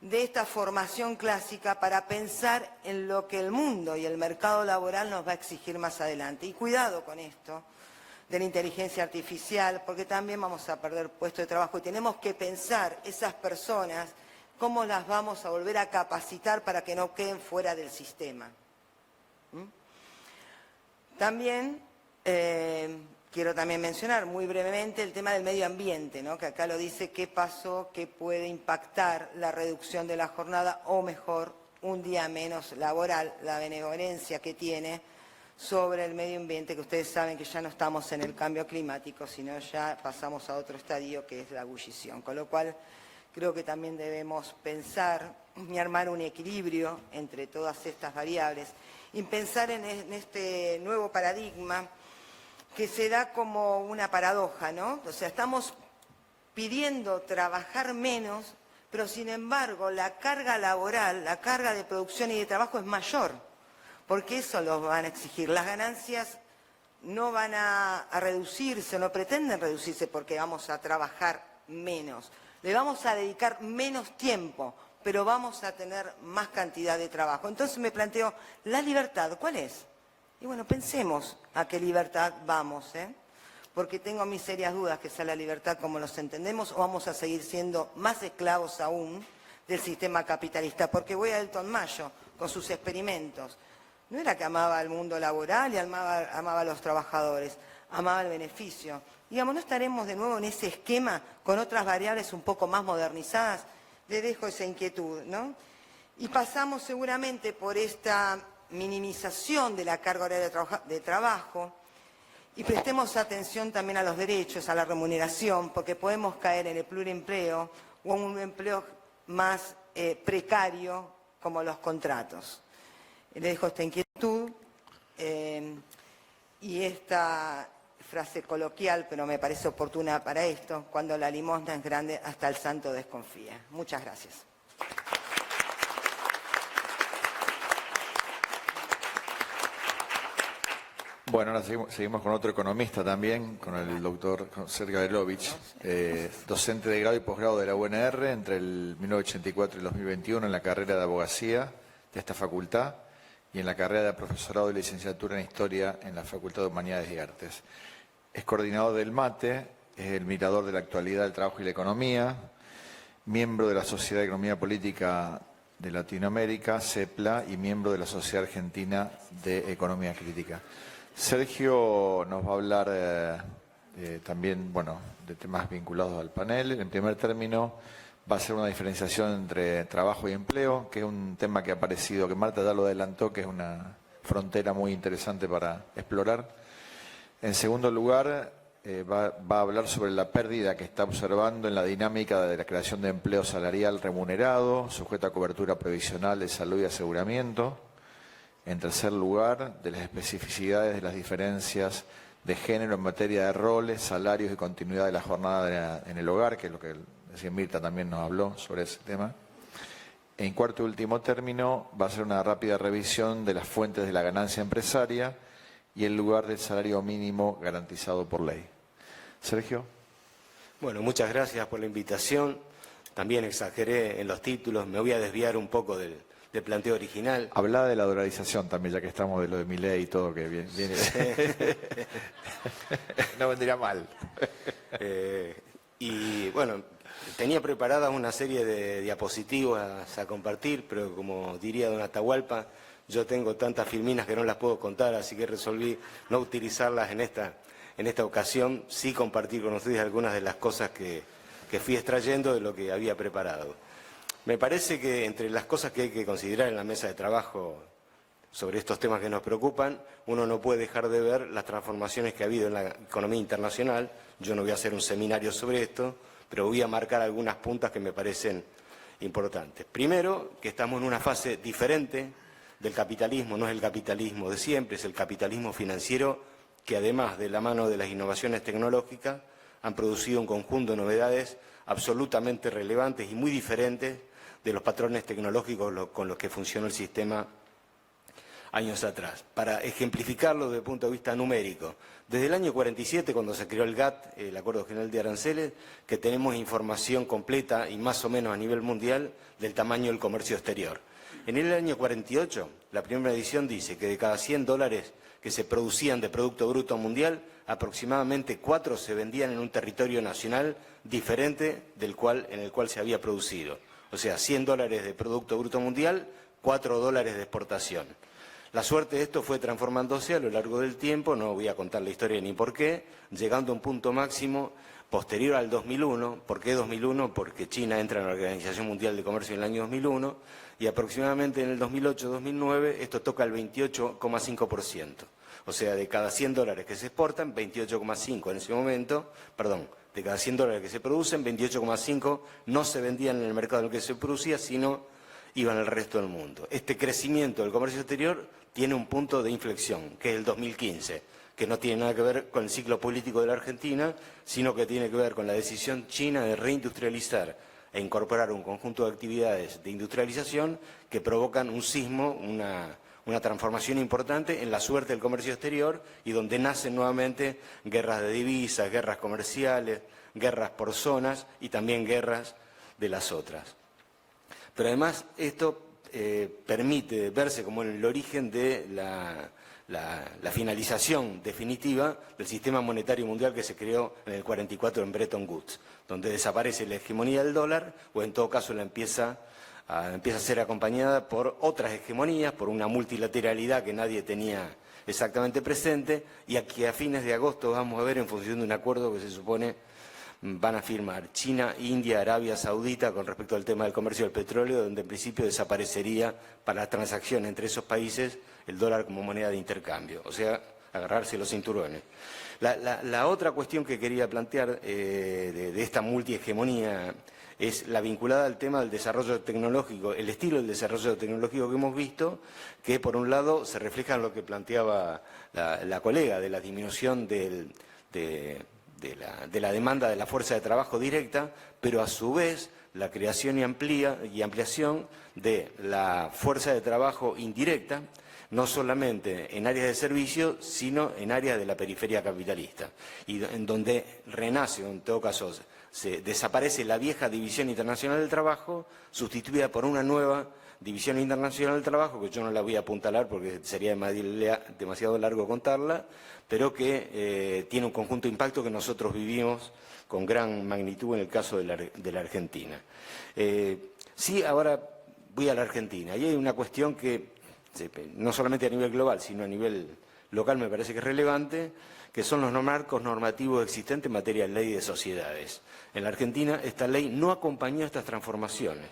C: de esta formación clásica para pensar en lo que el mundo y el mercado laboral nos va a exigir más adelante. Y cuidado con esto de la inteligencia artificial, porque también vamos a perder puestos de trabajo y tenemos que pensar esas personas, cómo las vamos a volver a capacitar para que no queden fuera del sistema. También quiero también mencionar muy brevemente el tema del medio ambiente, ¿no? Que acá lo dice, qué pasó, qué puede impactar la reducción de la jornada, o mejor, un día menos laboral, la benevolencia que tiene sobre el medio ambiente, que ustedes saben que ya no estamos en el cambio climático, sino ya pasamos a otro estadio que es la ebullición. Con lo cual, creo que también debemos pensar y armar un equilibrio entre todas estas variables y pensar en este nuevo paradigma que se da como una paradoja, ¿no? O sea, estamos pidiendo trabajar menos, pero sin embargo la carga laboral, la carga de producción y de trabajo es mayor, porque eso lo van a exigir. Las ganancias no van a reducirse, no pretenden reducirse porque vamos a trabajar menos. Le vamos a dedicar menos tiempo, pero vamos a tener más cantidad de trabajo. Entonces me planteo, ¿la libertad cuál es? Y bueno, pensemos a qué libertad vamos, porque tengo mis serias dudas que sea la libertad como los entendemos, o vamos a seguir siendo más esclavos aún del sistema capitalista. Porque voy a Elton Mayo con sus experimentos. No era que amaba el mundo laboral y amaba a los trabajadores, amaba el beneficio. Digamos, ¿no estaremos de nuevo en ese esquema con otras variables un poco más modernizadas? Le dejo esa inquietud, ¿no? Y pasamos seguramente por esta minimización de la carga horaria de trabajo y prestemos atención también a los derechos, a la remuneración, porque podemos caer en el pluriempleo o en un empleo más precario como los contratos. Le dejo esta inquietud y esta frase coloquial, pero me parece oportuna para esto: cuando la limosna es grande, hasta el santo desconfía. Muchas gracias.
A: Bueno, ahora seguimos con otro economista también, con el doctor Sergio Galelovich, docente de grado y posgrado de la UNR entre el 1984 y el 2021 en la carrera de abogacía de esta facultad y en la carrera de profesorado de licenciatura en Historia en la Facultad de Humanidades y Artes. Es coordinador del MATE, es el mirador de la actualidad del trabajo y la economía, miembro de la Sociedad de Economía Política de Latinoamérica, CEPLA, y miembro de la Sociedad Argentina de Economía Crítica. Sergio nos va a hablar también, bueno, de temas vinculados al panel. En primer término, va a ser una diferenciación entre trabajo y empleo, que es un tema que ha aparecido, que Marta ya lo adelantó, que es una frontera muy interesante para explorar. En segundo lugar, va a hablar sobre la pérdida que está observando en la dinámica de la creación de empleo salarial remunerado, sujeto a cobertura previsional de salud y aseguramiento. En tercer lugar, de las especificidades de las diferencias de género en materia de roles, salarios y continuidad de la jornada en el hogar, que es lo que decía Mirta también nos habló sobre ese tema. En cuarto y último término, va a ser una rápida revisión de las fuentes de la ganancia empresaria y el lugar del salario mínimo garantizado por ley. Sergio.
D: Bueno, muchas gracias por la invitación. También exageré en los títulos, me voy a desviar un poco del planteo original.
A: Habla de la dolarización también, ya que estamos de lo de Milei y todo, que viene. No vendría mal.
D: Y bueno, tenía preparada una serie de diapositivas a compartir, pero como diría don Atahualpa, yo tengo tantas filminas que no las puedo contar, así que resolví no utilizarlas en esta ocasión, sí compartir con ustedes algunas de las cosas que fui extrayendo de lo que había preparado. Me parece que entre las cosas que hay que considerar en la mesa de trabajo sobre estos temas que nos preocupan, uno no puede dejar de ver las transformaciones que ha habido en la economía internacional. Yo no voy a hacer un seminario sobre esto, pero voy a marcar algunas puntas que me parecen importantes. Primero, que estamos en una fase diferente del capitalismo, no es el capitalismo de siempre, es el capitalismo financiero que además de la mano de las innovaciones tecnológicas han producido un conjunto de novedades absolutamente relevantes y muy diferentes de los patrones tecnológicos con los que funcionó el sistema años atrás. Para ejemplificarlo desde el punto de vista numérico, desde el año 47, cuando se creó el GATT, el Acuerdo General de Aranceles, que tenemos información completa y más o menos a nivel mundial del tamaño del comercio exterior. En el año 48, la primera edición dice que de cada 100 dólares que se producían de Producto Bruto Mundial, aproximadamente 4 se vendían en un territorio nacional diferente en el cual se había producido. O sea, 100 dólares de Producto Bruto Mundial, 4 dólares de exportación. La suerte de esto fue transformándose a lo largo del tiempo, no voy a contar la historia ni por qué, llegando a un punto máximo posterior al 2001. ¿Por qué 2001? Porque China entra en la Organización Mundial de Comercio en el año 2001 y aproximadamente en el 2008-2009 esto toca el 28,5%. O sea, de cada 100 dólares que se exportan, 28,5 en ese momento, perdón, de cada 100 dólares que se producen, 28,5 no se vendían en el mercado en el que se producía, sino iban al resto del mundo. Este crecimiento del comercio exterior tiene un punto de inflexión, que es el 2015, que no tiene nada que ver con el ciclo político de la Argentina, sino que tiene que ver con la decisión china de reindustrializar e incorporar un conjunto de actividades de industrialización que provocan un sismo, una transformación importante en la suerte del comercio exterior y donde nacen nuevamente guerras de divisas, guerras comerciales, guerras por zonas y también guerras de las otras. Pero además esto permite verse como el origen de la finalización definitiva del sistema monetario mundial que se creó en el 44 en Bretton Woods, donde desaparece la hegemonía del dólar o en todo caso empieza a ser acompañada por otras hegemonías, por una multilateralidad que nadie tenía exactamente presente y aquí a fines de agosto vamos a ver en función de un acuerdo que se supone van a firmar China, India, Arabia Saudita con respecto al tema del comercio del petróleo, donde en principio desaparecería para las transacciones entre esos países el dólar como moneda de intercambio, o sea, agarrarse los cinturones. La otra cuestión que quería plantear de esta multihegemonía es la vinculada al tema del desarrollo tecnológico, el estilo del desarrollo tecnológico que hemos visto, que por un lado se refleja en lo que planteaba la colega de la disminución de la demanda de la fuerza de trabajo directa, pero a su vez la creación y ampliación de la fuerza de trabajo indirecta, no solamente en áreas de servicio, sino en áreas de la periferia capitalista, y en donde renace, en todo caso, se desaparece la vieja División Internacional del Trabajo, sustituida por una nueva División Internacional del Trabajo, que yo no la voy a apuntalar porque sería demasiado largo contarla, pero que tiene un conjunto de impacto que nosotros vivimos con gran magnitud en el caso de la Argentina. Sí, ahora voy a la Argentina, y hay una cuestión que no solamente a nivel global, sino a nivel local me parece que es relevante, que son los marcos normativos existentes en materia de ley de sociedades. En la Argentina esta ley no acompañó estas transformaciones,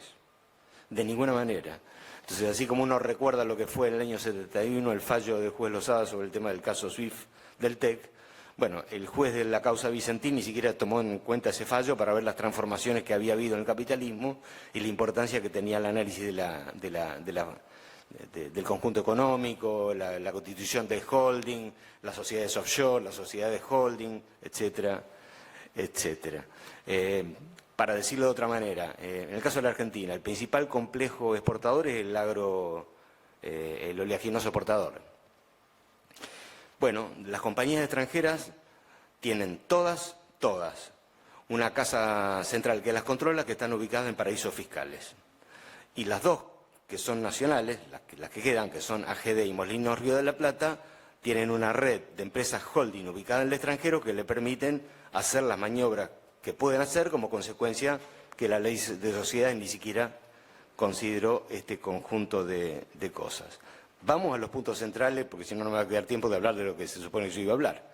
D: de ninguna manera. Entonces, así como uno recuerda lo que fue en el año 71 el fallo del juez Lozada sobre el tema del caso SWIFT del TEC, bueno, el juez de la causa Vicentín ni siquiera tomó en cuenta ese fallo para ver las transformaciones que había habido en el capitalismo y la importancia que tenía el análisis del conjunto económico, la constitución del holding, las sociedades offshore, las sociedades holding, etcétera, etcétera. Para decirlo de otra manera, en el caso de la Argentina, el principal complejo exportador es el oleaginoso exportador. Bueno, las compañías extranjeras tienen todas, una casa central que las controla, que están ubicadas en paraísos fiscales. Y las dos que son nacionales, las que quedan, que son AGD y Molinos Río de la Plata, tienen una red de empresas holding ubicadas en el extranjero que le permiten hacer las maniobras que pueden hacer como consecuencia que la ley de sociedades ni siquiera consideró este conjunto de cosas. Vamos a los puntos centrales, porque si no, no me va a quedar tiempo de hablar de lo que se supone que yo iba a hablar.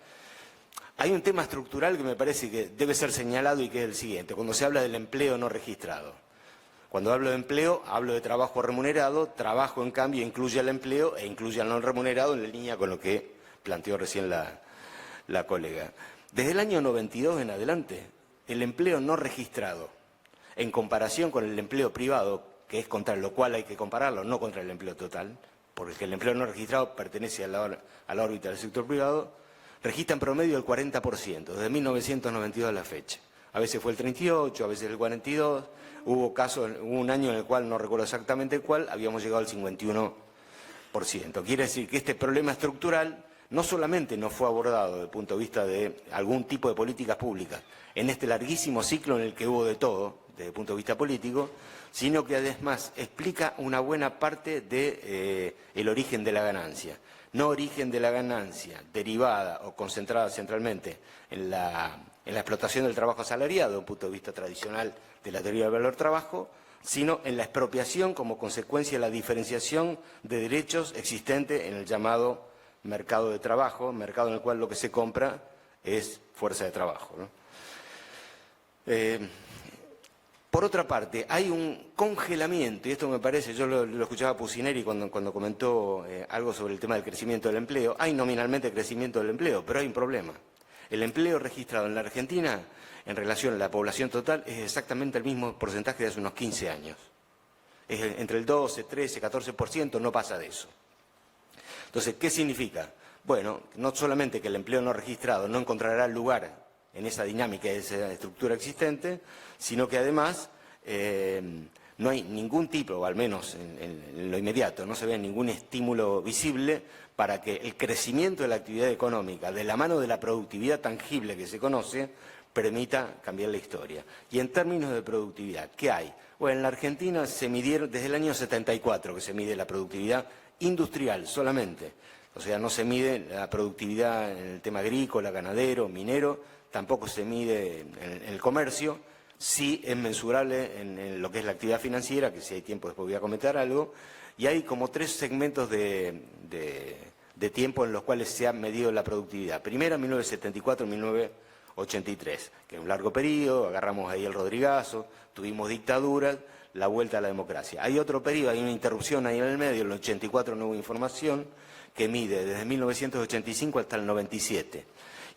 D: Hay un tema estructural que me parece que debe ser señalado y que es el siguiente, cuando se habla del empleo no registrado. Cuando hablo de empleo, hablo de trabajo remunerado, trabajo en cambio incluye al empleo e incluye al no remunerado, en línea con lo que planteó recién la colega. Desde el año 92 en adelante, el empleo no registrado en comparación con el empleo privado, que es contra lo cual hay que compararlo, no contra el empleo total, porque el empleo no registrado pertenece a la órbita del sector privado, registra en promedio el 40%, desde 1992 a la fecha. A veces fue el 38, a veces el 42, hubo un año en el cual, no recuerdo exactamente cuál, habíamos llegado al 51%. Quiere decir que este problema estructural no solamente no fue abordado desde el punto de vista de algún tipo de políticas públicas, en este larguísimo ciclo en el que hubo de todo, desde el punto de vista político, sino que además explica una buena parte del origen de la ganancia. No origen de la ganancia derivada o concentrada centralmente en la explotación del trabajo asalariado, desde un punto de vista tradicional de la teoría del valor trabajo, sino en la expropiación como consecuencia de la diferenciación de derechos existente en el llamado mercado de trabajo, mercado en el cual lo que se compra es fuerza de trabajo, ¿no? Por otra parte, hay un congelamiento, y esto me parece, yo lo escuchaba a Pucineri cuando comentó algo sobre el tema del crecimiento del empleo. Hay nominalmente crecimiento del empleo, pero hay un problema. El empleo registrado en la Argentina, en relación a la población total, es exactamente el mismo porcentaje de hace unos 15 años. Es entre el 12, 13, 14%, no pasa de eso. Entonces, ¿qué significa? Bueno, no solamente que el empleo no registrado no encontrará lugar en esa dinámica, de esa estructura existente, sino que además no hay ningún tipo, o al menos en lo inmediato, no se ve ningún estímulo visible para que el crecimiento de la actividad económica, de la mano de la productividad tangible que se conoce, permita cambiar la historia. Y en términos de productividad, ¿qué hay? Bueno, en la Argentina se midieron desde el año 74 que se mide la productividad industrial solamente. O sea, no se mide la productividad en el tema agrícola, ganadero, minero, tampoco se mide en el comercio, sí es mensurable en lo que es la actividad financiera, que si hay tiempo después voy a comentar algo, y hay como 3 segmentos de tiempo en los cuales se ha medido la productividad. Primero, 1974-1983, que es un largo periodo, agarramos ahí el Rodrigazo, tuvimos dictaduras, la vuelta a la democracia. Hay otro periodo, hay una interrupción ahí en el medio, en el 84 no hubo información, que mide desde 1985 hasta el 97.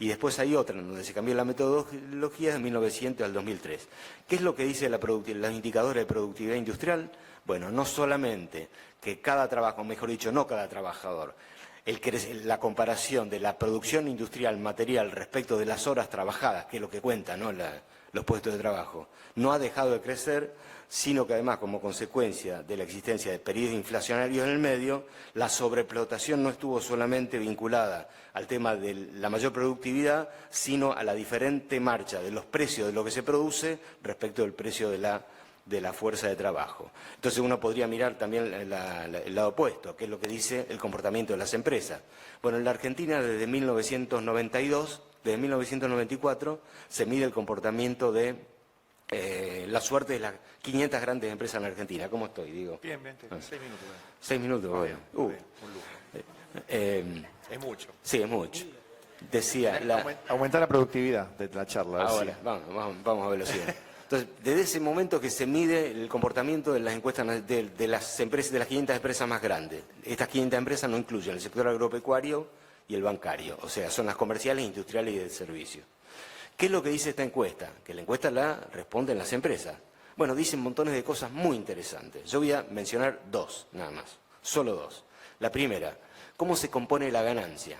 D: Y después hay otra, donde se cambió la metodología de 1900 al 2003. ¿Qué es lo que dice los indicadores de productividad industrial? Bueno, no solamente que cada trabajo, mejor dicho, no cada trabajador, la comparación de la producción industrial material respecto de las horas trabajadas, que es lo que cuenta, ¿no?, los puestos de trabajo, no ha dejado de crecer, sino que además, como consecuencia de la existencia de periodos inflacionarios en el medio, la sobreexplotación no estuvo solamente vinculada al tema de la mayor productividad, sino a la diferente marcha de los precios de lo que se produce respecto del precio de la fuerza de trabajo. Entonces uno podría mirar también el lado opuesto, que es lo que dice el comportamiento de las empresas. Bueno, en la Argentina desde 1992, desde 1994, se mide el comportamiento de la suerte de las 500 grandes empresas en la Argentina. ¿Cómo estoy? Digo.
A: Bien, 6 minutos.
D: 6 minutos, bueno.
A: Un lujo. Es mucho.
D: Sí, es mucho. Decía...
A: Aumentar la productividad de la charla.
D: Ahora, sí. Vamos a velocidad. Entonces, desde ese momento que se mide el comportamiento de las encuestas de las empresas, de las 500 empresas más grandes. Estas 500 empresas no incluyen el sector agropecuario y el bancario, o sea, son las comerciales, industriales y de servicio. ¿Qué es lo que dice esta encuesta? Que la encuesta la responden las empresas. Bueno, dicen montones de cosas muy interesantes. Yo voy a mencionar 2, nada más, solo 2. La primera, ¿cómo se compone la ganancia?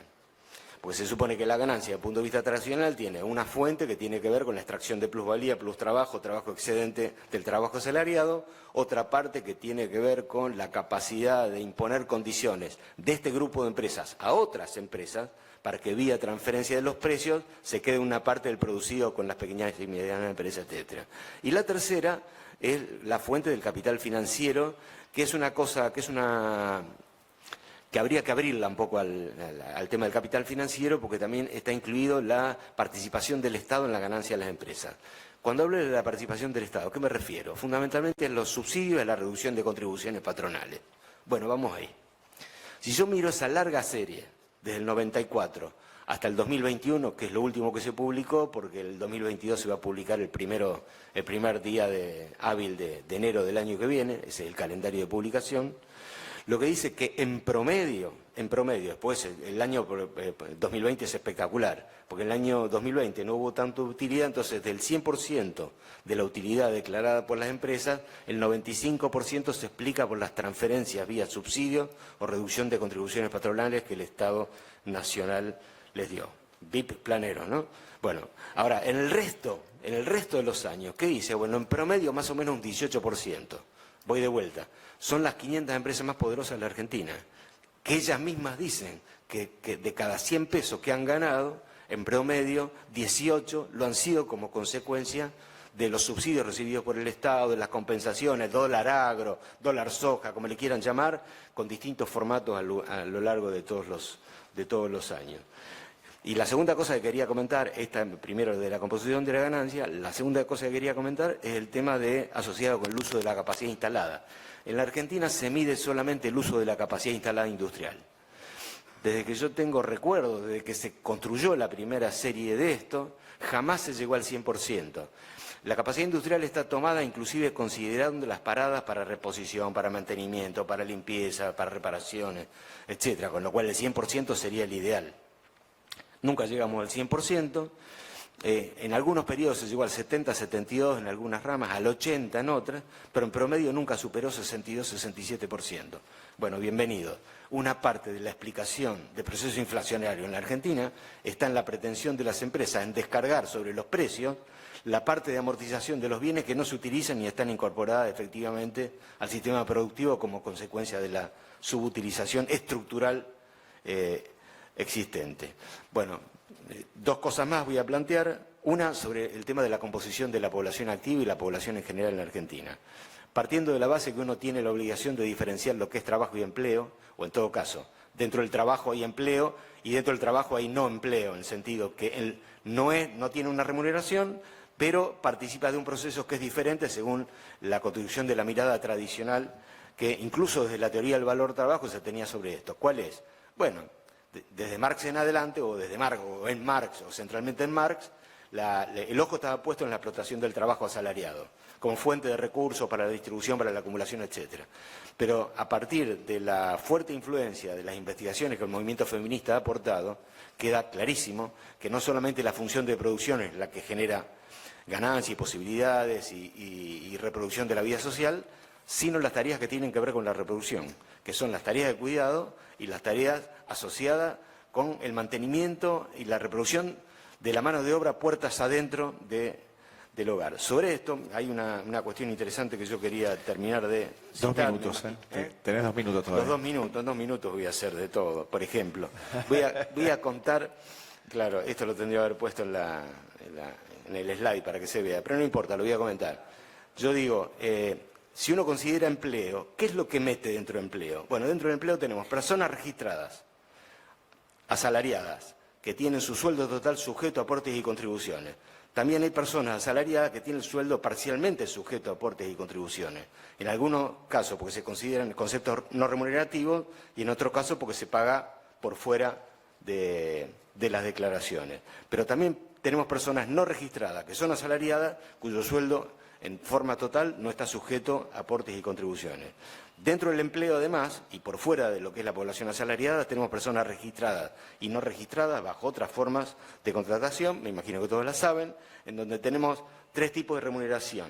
D: Pues se supone que la ganancia, desde el punto de vista tradicional, tiene una fuente que tiene que ver con la extracción de plusvalía, plus trabajo, trabajo excedente del trabajo asalariado, otra parte que tiene que ver con la capacidad de imponer condiciones de este grupo de empresas a otras empresas, para que vía transferencia de los precios se quede una parte del producido con las pequeñas y medianas empresas, etc. Y la tercera es la fuente del capital financiero, que es una cosa, que habría que abrirla un poco al tema del capital financiero, porque también está incluido la participación del Estado en la ganancia de las empresas. Cuando hablo de la participación del Estado, ¿a qué me refiero? Fundamentalmente en los subsidios y a la reducción de contribuciones patronales. Bueno, vamos ahí. Si yo miro esa larga serie, desde el 94 hasta el 2021, que es lo último que se publicó, porque el 2022 se va a publicar el primer día hábil de enero del año que viene, ese es el calendario de publicación. lo que dice que en promedio, después el año 2020 es espectacular, porque en el año 2020 no hubo tanta utilidad, entonces del 100% de la utilidad declarada por las empresas, el 95% se explica por las transferencias vía subsidios o reducción de contribuciones patronales que el Estado Nacional les dio. VIP planero, ¿no? Bueno, ahora, en el resto de los años, ¿qué dice? Bueno, en promedio más o menos un 18%. Voy de vuelta. Son las 500 empresas más poderosas de la Argentina, que ellas mismas dicen que de cada 100 pesos que han ganado, en promedio, 18 lo han sido como consecuencia de los subsidios recibidos por el Estado, de las compensaciones, dólar agro, dólar soja, como le quieran llamar, con distintos formatos a lo largo de todos los años. Y la segunda cosa que quería comentar, esta primero de la composición de la ganancia, la segunda cosa que quería comentar es el tema asociado con el uso de la capacidad instalada. En la Argentina se mide solamente el uso de la capacidad instalada industrial. Desde que yo tengo recuerdo, desde que se construyó la primera serie de esto, jamás se llegó al 100%. La capacidad industrial está tomada inclusive considerando las paradas para reposición, para mantenimiento, para limpieza, para reparaciones, etcétera, con lo cual el 100% sería el ideal. Nunca llegamos al 100%, en algunos periodos se llegó al 70, 72, en algunas ramas, al 80 en otras, pero en promedio nunca superó 62, 67%. Bueno, bienvenido. Una parte de la explicación del proceso inflacionario en la Argentina está en la pretensión de las empresas en descargar sobre los precios la parte de amortización de los bienes que no se utilizan y están incorporadas efectivamente al sistema productivo como consecuencia de la subutilización estructural existente. Bueno, dos cosas más voy a plantear. Una sobre el tema de la composición de la población activa y la población en general en la Argentina. Partiendo de la base que uno tiene la obligación de diferenciar lo que es trabajo y empleo, o en todo caso, dentro del trabajo hay empleo y dentro del trabajo hay no empleo, en el sentido que él no tiene una remuneración, pero participa de un proceso que es diferente según la constitución de la mirada tradicional que incluso desde la teoría del valor trabajo se tenía sobre esto. ¿Cuál es? Bueno, desde Marx en adelante, o desde Marx, o en Marx, o centralmente en Marx, el ojo estaba puesto en la explotación del trabajo asalariado, como fuente de recursos para la distribución, para la acumulación, etc. Pero a partir de la fuerte influencia de las investigaciones que el movimiento feminista ha aportado, queda clarísimo que no solamente la función de producción es la que genera ganancias y posibilidades y reproducción de la vida social, sino las tareas que tienen que ver con la reproducción, que son las tareas de cuidado y las tareas asociadas con el mantenimiento y la reproducción de la mano de obra puertas adentro del hogar. Sobre esto hay una cuestión interesante que yo quería terminar de citar.
A: 2 minutos, tenés 2 minutos todavía.
D: En 2 minutos voy a hacer de todo. Por ejemplo, voy a contar, claro, esto lo tendría que haber puesto en el slide para que se vea, pero no importa, lo voy a comentar. Yo digo, si uno considera empleo, ¿qué es lo que mete dentro de empleo? Bueno, dentro del empleo tenemos personas registradas, asalariadas, que tienen su sueldo total sujeto a aportes y contribuciones. También hay personas asalariadas que tienen el sueldo parcialmente sujeto a aportes y contribuciones. En algunos casos porque se consideran conceptos no remunerativos y en otros casos porque se paga por fuera de las declaraciones. Pero también tenemos personas no registradas que son asalariadas cuyo sueldo en forma total no está sujeto a aportes y contribuciones. Dentro del empleo, además, y por fuera de lo que es la población asalariada, tenemos personas registradas y no registradas bajo otras formas de contratación, me imagino que todos las saben, en donde tenemos 3 tipos de remuneración.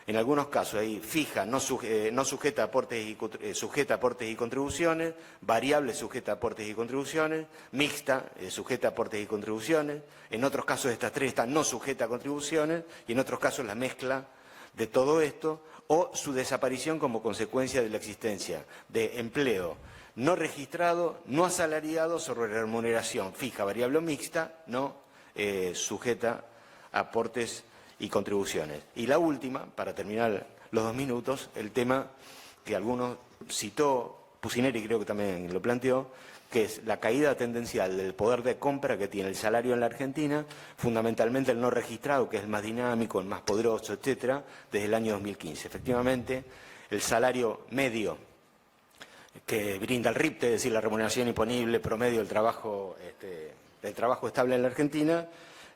D: En algunos casos ahí fija, no sujeta a aportes y contribuciones, variable sujeta a aportes y contribuciones, mixta, sujeta a aportes y contribuciones. En otros casos estas 3 están no sujeta a contribuciones y en otros casos la mezcla de todo esto o su desaparición como consecuencia de la existencia de empleo no registrado, no asalariado sobre remuneración fija, variable o mixta, no sujeta a aportes y contribuciones. Y la última, para terminar los 2 minutos, el tema que algunos citó, Pusineri creo que también lo planteó, que es la caída tendencial del poder de compra que tiene el salario en la Argentina, fundamentalmente el no registrado, que es el más dinámico, el más poderoso, etcétera, desde el año 2015. Efectivamente, el salario medio que brinda el RIPTE, es decir, la remuneración imponible promedio del trabajo estable en la Argentina,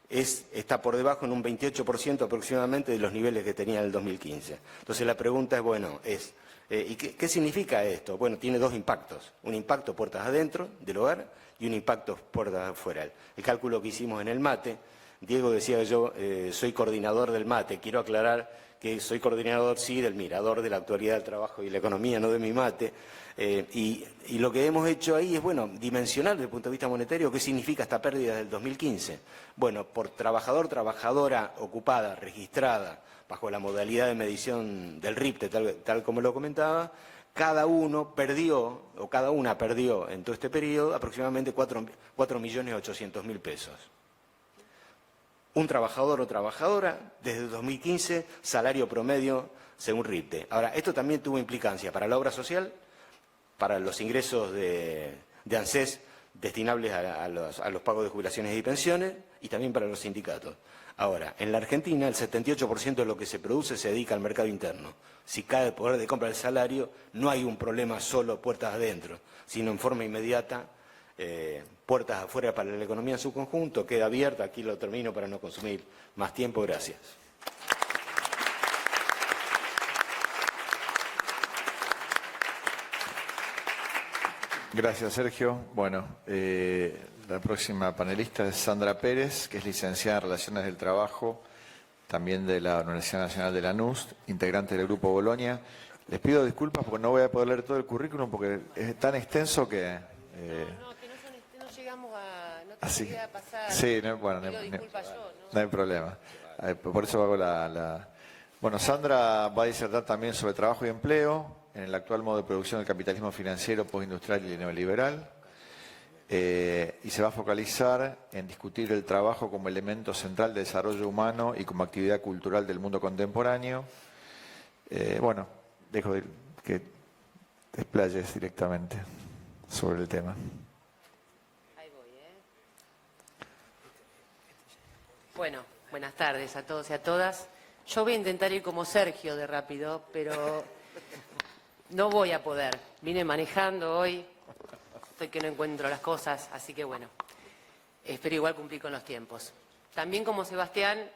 D: está por debajo en un 28% aproximadamente de los niveles que tenía en el 2015. Entonces la pregunta es, bueno, ¿Y qué significa esto? Bueno, tiene dos impactos. Un impacto puertas adentro del hogar y un impacto puertas afuera. El cálculo que hicimos en el MATE, Diego decía que yo soy coordinador del MATE. Quiero aclarar que soy coordinador, sí, del Mirador de la Actualidad del Trabajo y la Economía, no de mi MATE. Y lo que hemos hecho ahí es, bueno, dimensionar desde el punto de vista monetario qué significa esta pérdida del 2015. Bueno, por trabajador, trabajadora ocupada, registrada, bajo la modalidad de medición del RIPTE, tal como lo comentaba, cada uno perdió, o cada una perdió en todo este periodo aproximadamente 4.800.000 pesos. Un trabajador o trabajadora, desde 2015, salario promedio según RIPTE. Ahora, esto también tuvo implicancia para la obra social, para los ingresos de ANSES destinables a los pagos de jubilaciones y pensiones, y también para los sindicatos. Ahora, en la Argentina el 78% de lo que se produce se dedica al mercado interno. Si cae el poder de compra del salario, no hay un problema solo puertas adentro, sino en forma inmediata puertas afuera para la economía en su conjunto. Queda abierta, aquí lo termino para no consumir más tiempo. Gracias.
A: Gracias, Sergio. Bueno, la próxima panelista es Sandra Pérez, que es licenciada en Relaciones del Trabajo, también de la Universidad Nacional de Lanús, integrante del Grupo Bolonia. Les pido disculpas porque no voy a poder leer todo el currículum porque es tan extenso que...
E: no llegamos a... No te
A: así,
E: quería pasar.
A: Sí, bueno, no hay problema. Por eso hago Bueno, Sandra va a disertar también sobre trabajo y empleo en el actual modo de producción del capitalismo financiero, postindustrial y neoliberal. Y se va a focalizar en discutir el trabajo como elemento central de desarrollo humano y como actividad cultural del mundo contemporáneo. Bueno, dejo que te explayes directamente sobre el tema.
E: Ahí voy, Bueno, buenas tardes a todos y a todas. Yo voy a intentar ir como Sergio de rápido, pero no voy a poder. Vine manejando hoy. Estoy que no encuentro las cosas, así que bueno, espero igual cumplir con los tiempos. También como Sebastián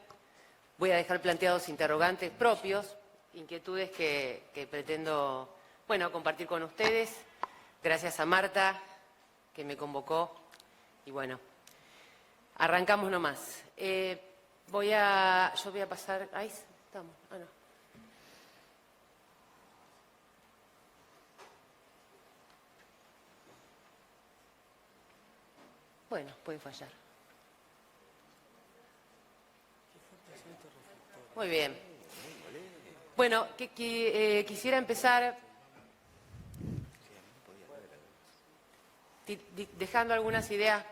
E: voy a dejar planteados interrogantes propios, inquietudes que pretendo, bueno, compartir con ustedes. Gracias a Marta, que me convocó, y bueno, arrancamos nomás. Yo voy a pasar, ahí estamos, no. Bueno, puede fallar. Muy bien. Bueno, quisiera empezar dejando algunas ideas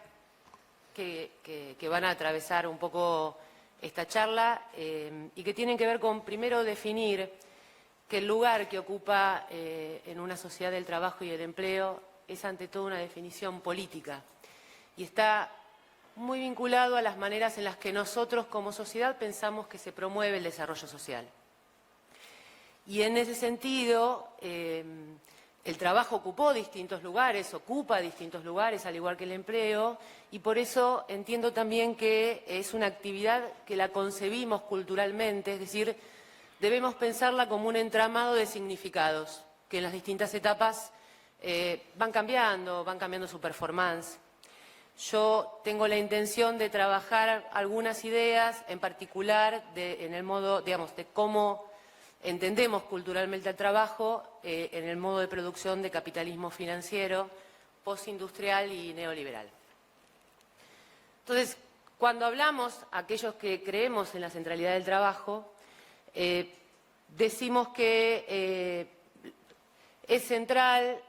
E: que van a atravesar un poco esta charla y que tienen que ver con, primero, definir que el lugar que ocupa en una sociedad del trabajo y el empleo es ante todo una definición política. Y está muy vinculado a las maneras en las que nosotros como sociedad pensamos que se promueve el desarrollo social. Y en ese sentido, el trabajo ocupa distintos lugares, al igual que el empleo, y por eso entiendo también que es una actividad que la concebimos culturalmente, es decir, debemos pensarla como un entramado de significados, que en las distintas etapas van cambiando su performance. Yo tengo la intención de trabajar algunas ideas, en particular en el modo, digamos, de cómo entendemos culturalmente el trabajo en el modo de producción de capitalismo financiero, postindustrial y neoliberal. Entonces, cuando hablamos, aquellos que creemos en la centralidad del trabajo, decimos que es central,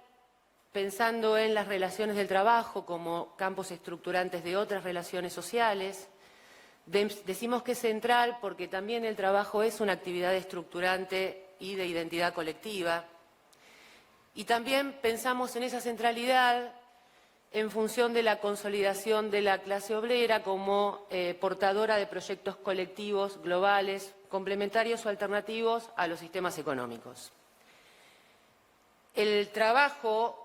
E: pensando en las relaciones del trabajo como campos estructurantes de otras relaciones sociales. Decimos que es central porque también el trabajo es una actividad estructurante y de identidad colectiva. Y también pensamos en esa centralidad en función de la consolidación de la clase obrera como portadora de proyectos colectivos globales, complementarios o alternativos a los sistemas económicos. El trabajo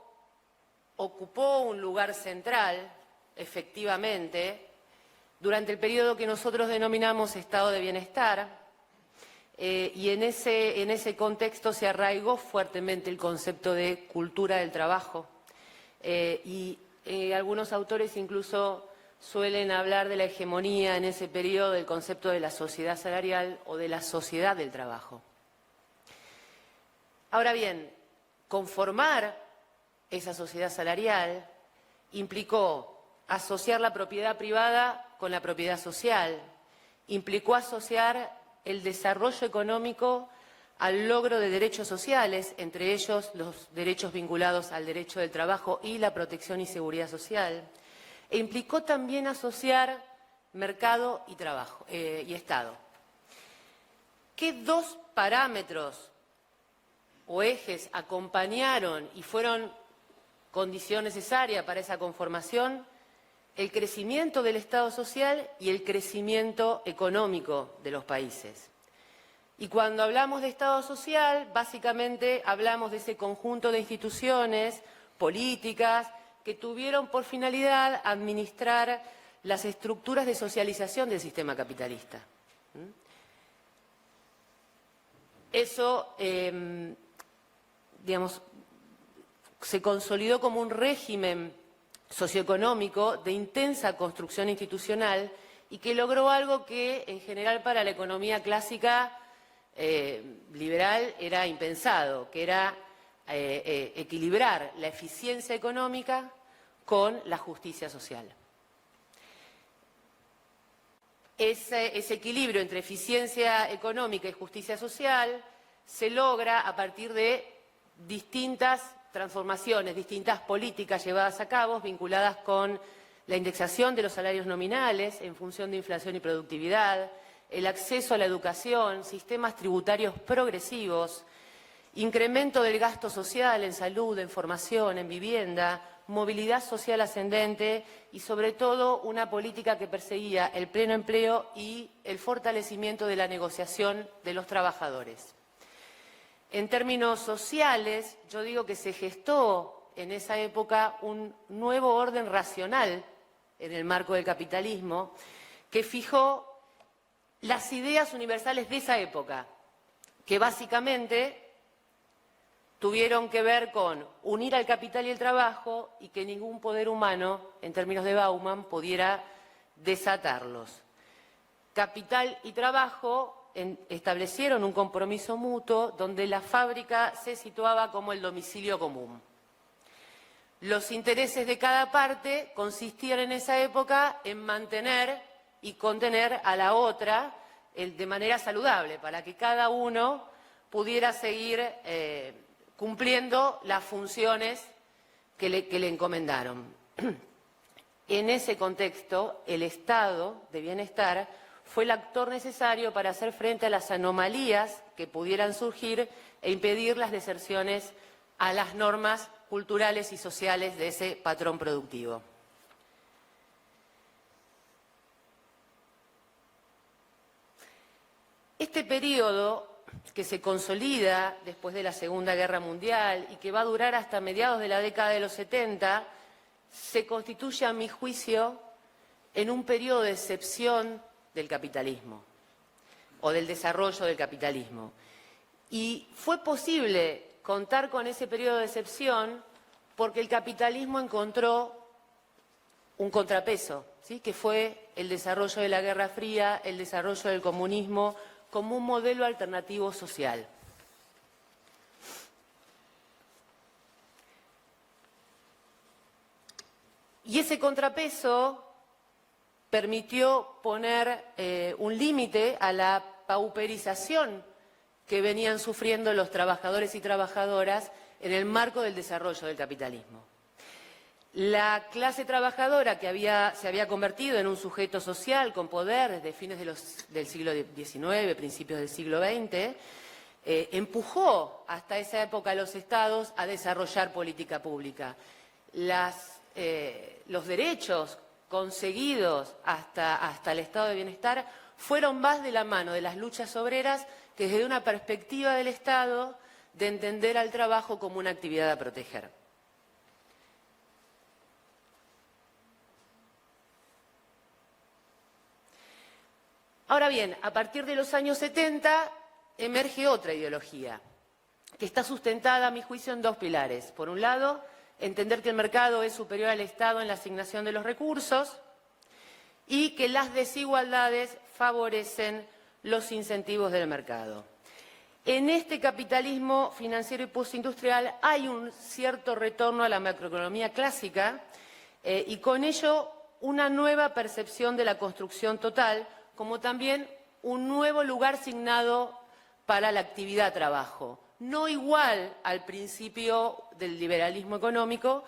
E: ocupó un lugar central, efectivamente, durante el periodo que nosotros denominamos estado de bienestar, y en ese contexto se arraigó fuertemente el concepto de cultura del trabajo. Algunos autores incluso suelen hablar de la hegemonía en ese periodo del concepto de la sociedad salarial o de la sociedad del trabajo. Ahora bien, conformar esa sociedad salarial implicó asociar la propiedad privada con la propiedad social, implicó asociar el desarrollo económico al logro de derechos sociales, entre ellos los derechos vinculados al derecho del trabajo y la protección y seguridad social, e implicó también asociar mercado y trabajo y Estado. ¿Qué dos parámetros o ejes acompañaron y fueron condición necesaria para esa conformación? El crecimiento del Estado social y el crecimiento económico de los países. Y cuando hablamos de Estado social, básicamente hablamos de ese conjunto de instituciones, políticas, que tuvieron por finalidad administrar las estructuras de socialización del sistema capitalista. Eso, digamos, se consolidó como un régimen socioeconómico de intensa construcción institucional y que logró algo que en general para la economía clásica liberal era impensado, que era equilibrar la eficiencia económica con la justicia social. Ese equilibrio entre eficiencia económica y justicia social se logra a partir de distintas transformaciones, distintas políticas llevadas a cabo vinculadas con la indexación de los salarios nominales en función de inflación y productividad, el acceso a la educación, sistemas tributarios progresivos, incremento del gasto social en salud, en formación, en vivienda, movilidad social ascendente y sobre todo una política que perseguía el pleno empleo y el fortalecimiento de la negociación de los trabajadores. En términos sociales, yo digo que se gestó en esa época un nuevo orden racional en el marco del capitalismo que fijó las ideas universales de esa época, que básicamente tuvieron que ver con unir al capital y el trabajo y que ningún poder humano, en términos de Bauman, pudiera desatarlos. Capital y trabajo establecieron un compromiso mutuo donde la fábrica se situaba como el domicilio común. Los intereses de cada parte consistían en esa época en mantener y contener a la otra de manera saludable, para que cada uno pudiera seguir cumpliendo las funciones que le encomendaron. En ese contexto, el Estado de bienestar fue el actor necesario para hacer frente a las anomalías que pudieran surgir e impedir las deserciones a las normas culturales y sociales de ese patrón productivo. Este periodo, que se consolida después de la Segunda Guerra Mundial y que va a durar hasta mediados de la década de los 70, se constituye, a mi juicio, en un periodo de excepción del capitalismo o del desarrollo del capitalismo. Y fue posible contar con ese periodo de excepción porque el capitalismo encontró un contrapeso, ¿sí?, que fue el desarrollo de la Guerra Fría, el desarrollo del comunismo como un modelo alternativo social. Y ese contrapeso permitió poner un límite a la pauperización que venían sufriendo los trabajadores y trabajadoras en el marco del desarrollo del capitalismo. La clase trabajadora que se había convertido en un sujeto social con poder desde fines del siglo XIX, principios del siglo XX, empujó hasta esa época a los estados a desarrollar política pública. Los derechos conseguidos hasta el estado de bienestar fueron más de la mano de las luchas obreras que desde una perspectiva del Estado de entender al trabajo como una actividad a proteger. Ahora bien, a partir de los años 70 emerge otra ideología, que está sustentada, a mi juicio, en dos pilares. Por un lado, entender que el mercado es superior al Estado en la asignación de los recursos y que las desigualdades favorecen los incentivos del mercado. En este capitalismo financiero y postindustrial hay un cierto retorno a la macroeconomía clásica y con ello una nueva percepción de la construcción total, como también un nuevo lugar asignado para la actividad trabajo. No igual al principio del liberalismo económico,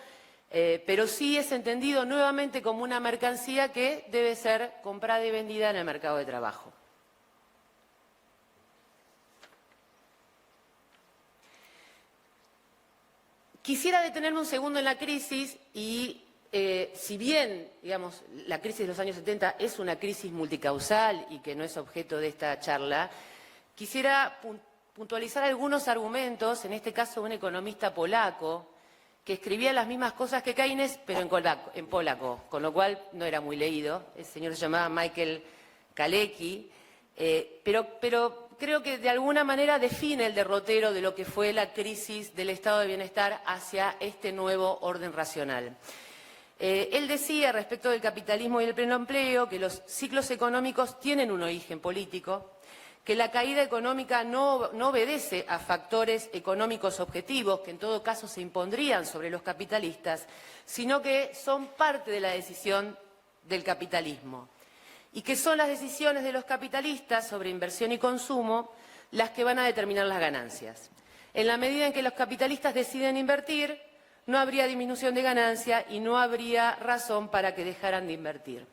E: pero sí es entendido nuevamente como una mercancía que debe ser comprada y vendida en el mercado de trabajo. Quisiera detenerme un segundo en la crisis y, si bien, digamos, la crisis de los años 70 es una crisis multicausal y que no es objeto de esta charla, quisiera puntualizar algunos argumentos, en este caso un economista polaco, que escribía las mismas cosas que Keynes, pero en polaco, con lo cual no era muy leído. El señor se llamaba Michael Kalecki, pero creo que de alguna manera define el derrotero de lo que fue la crisis del estado de bienestar hacia este nuevo orden racional. Él decía respecto del capitalismo y el pleno empleo que los ciclos económicos tienen un origen político, que la caída económica no obedece a factores económicos objetivos que en todo caso se impondrían sobre los capitalistas, sino que son parte de la decisión del capitalismo y que son las decisiones de los capitalistas sobre inversión y consumo las que van a determinar las ganancias. En la medida en que los capitalistas deciden invertir, no habría disminución de ganancia y no habría razón para que dejaran de invertir.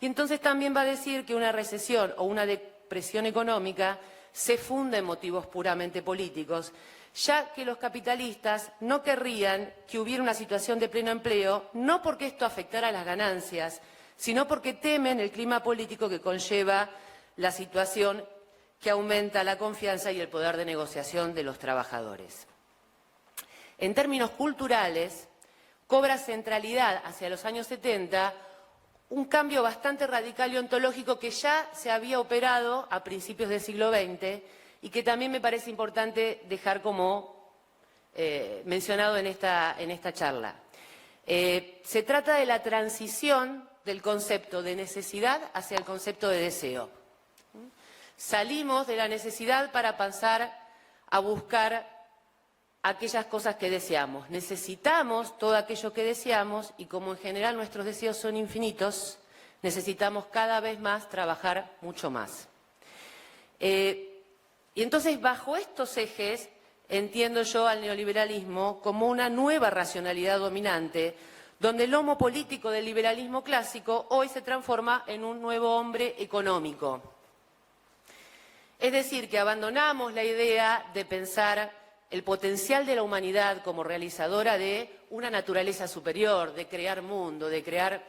E: Y entonces también va a decir que una recesión o una depresión económica se funda en motivos puramente políticos, ya que los capitalistas no querrían que hubiera una situación de pleno empleo, no porque esto afectara a las ganancias, sino porque temen el clima político que conlleva la situación que aumenta la confianza y el poder de negociación de los trabajadores. En términos culturales, cobra centralidad hacia los años 70 un cambio bastante radical y ontológico que ya se había operado a principios del siglo XX y que también me parece importante dejar como mencionado en esta charla. Se trata de la transición del concepto de necesidad hacia el concepto de deseo. Salimos de la necesidad para pasar a buscar aquellas cosas que deseamos. Necesitamos todo aquello que deseamos y como en general nuestros deseos son infinitos, necesitamos cada vez más trabajar mucho más. Y entonces bajo estos ejes entiendo yo al neoliberalismo como una nueva racionalidad dominante, donde el lomo político del liberalismo clásico hoy se transforma en un nuevo hombre económico. Es decir, que abandonamos la idea de pensar el potencial de la humanidad como realizadora de una naturaleza superior, de crear mundo, de crear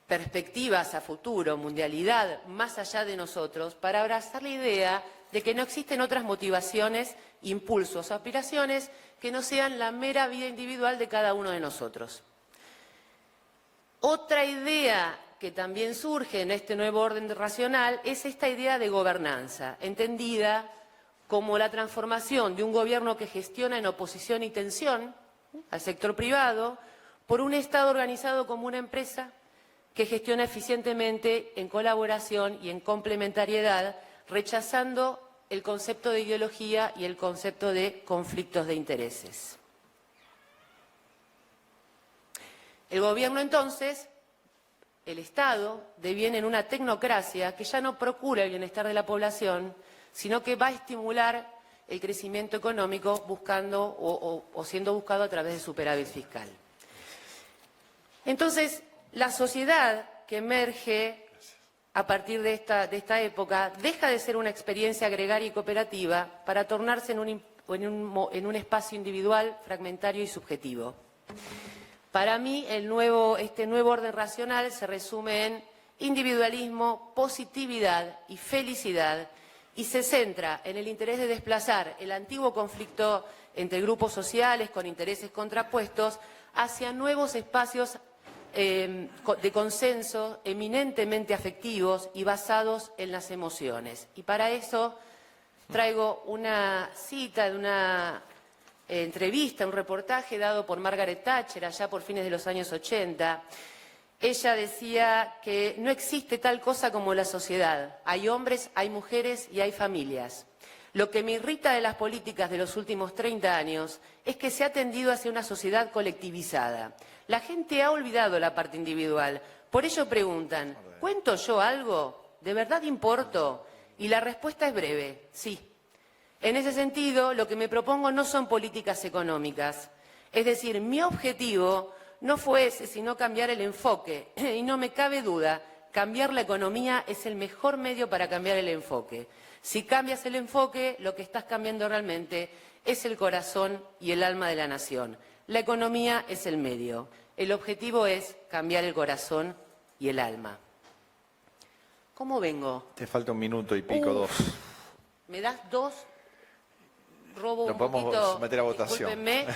E: perspectivas a futuro, mundialidad, más allá de nosotros, para abrazar la idea de que no existen otras motivaciones, impulsos, aspiraciones que no sean la mera vida individual de cada uno de nosotros. Otra idea que también surge en este nuevo orden racional es esta idea de gobernanza, entendida como la transformación de un gobierno que gestiona en oposición y tensión al sector privado por un Estado organizado como una empresa que gestiona eficientemente en colaboración y en complementariedad, rechazando el concepto de ideología y el concepto de conflictos de intereses. El gobierno entonces, el Estado, deviene en una tecnocracia que ya no procura el bienestar de la población, sino que va a estimular el crecimiento económico buscando o siendo buscado a través de superávit fiscal. Entonces, la sociedad que emerge a partir de esta época deja de ser una experiencia gregaria y cooperativa para tornarse en un espacio individual, fragmentario y subjetivo. Para mí, este nuevo orden racional se resume en individualismo, positividad y felicidad, y se centra en el interés de desplazar el antiguo conflicto entre grupos sociales con intereses contrapuestos hacia nuevos espacios de consenso eminentemente afectivos y basados en las emociones. Y para eso traigo una cita de una entrevista, un reportaje dado por Margaret Thatcher allá por fines de los años 80. Ella decía que no existe tal cosa como la sociedad. Hay hombres, hay mujeres y hay familias. Lo que me irrita de las políticas de los últimos 30 años es que se ha tendido hacia una sociedad colectivizada. La gente ha olvidado la parte individual. Por ello preguntan, ¿cuento yo algo? ¿De verdad importo? Y la respuesta es breve, sí. En ese sentido, lo que me propongo no son políticas económicas. Es decir, mi objetivo no fue ese, sino cambiar el enfoque. Y no me cabe duda, cambiar la economía es el mejor medio para cambiar el enfoque. Si cambias el enfoque, lo que estás cambiando realmente es el corazón y el alma de la nación. La economía es el medio. El objetivo es cambiar el corazón y el alma. ¿Cómo vengo?
A: Te falta 1 minuto y pico, 2.
E: ¿Me das 2? Robo
A: Lo
E: un
A: podemos
E: poquito.
A: meter a votación.
E: Discúlpenme.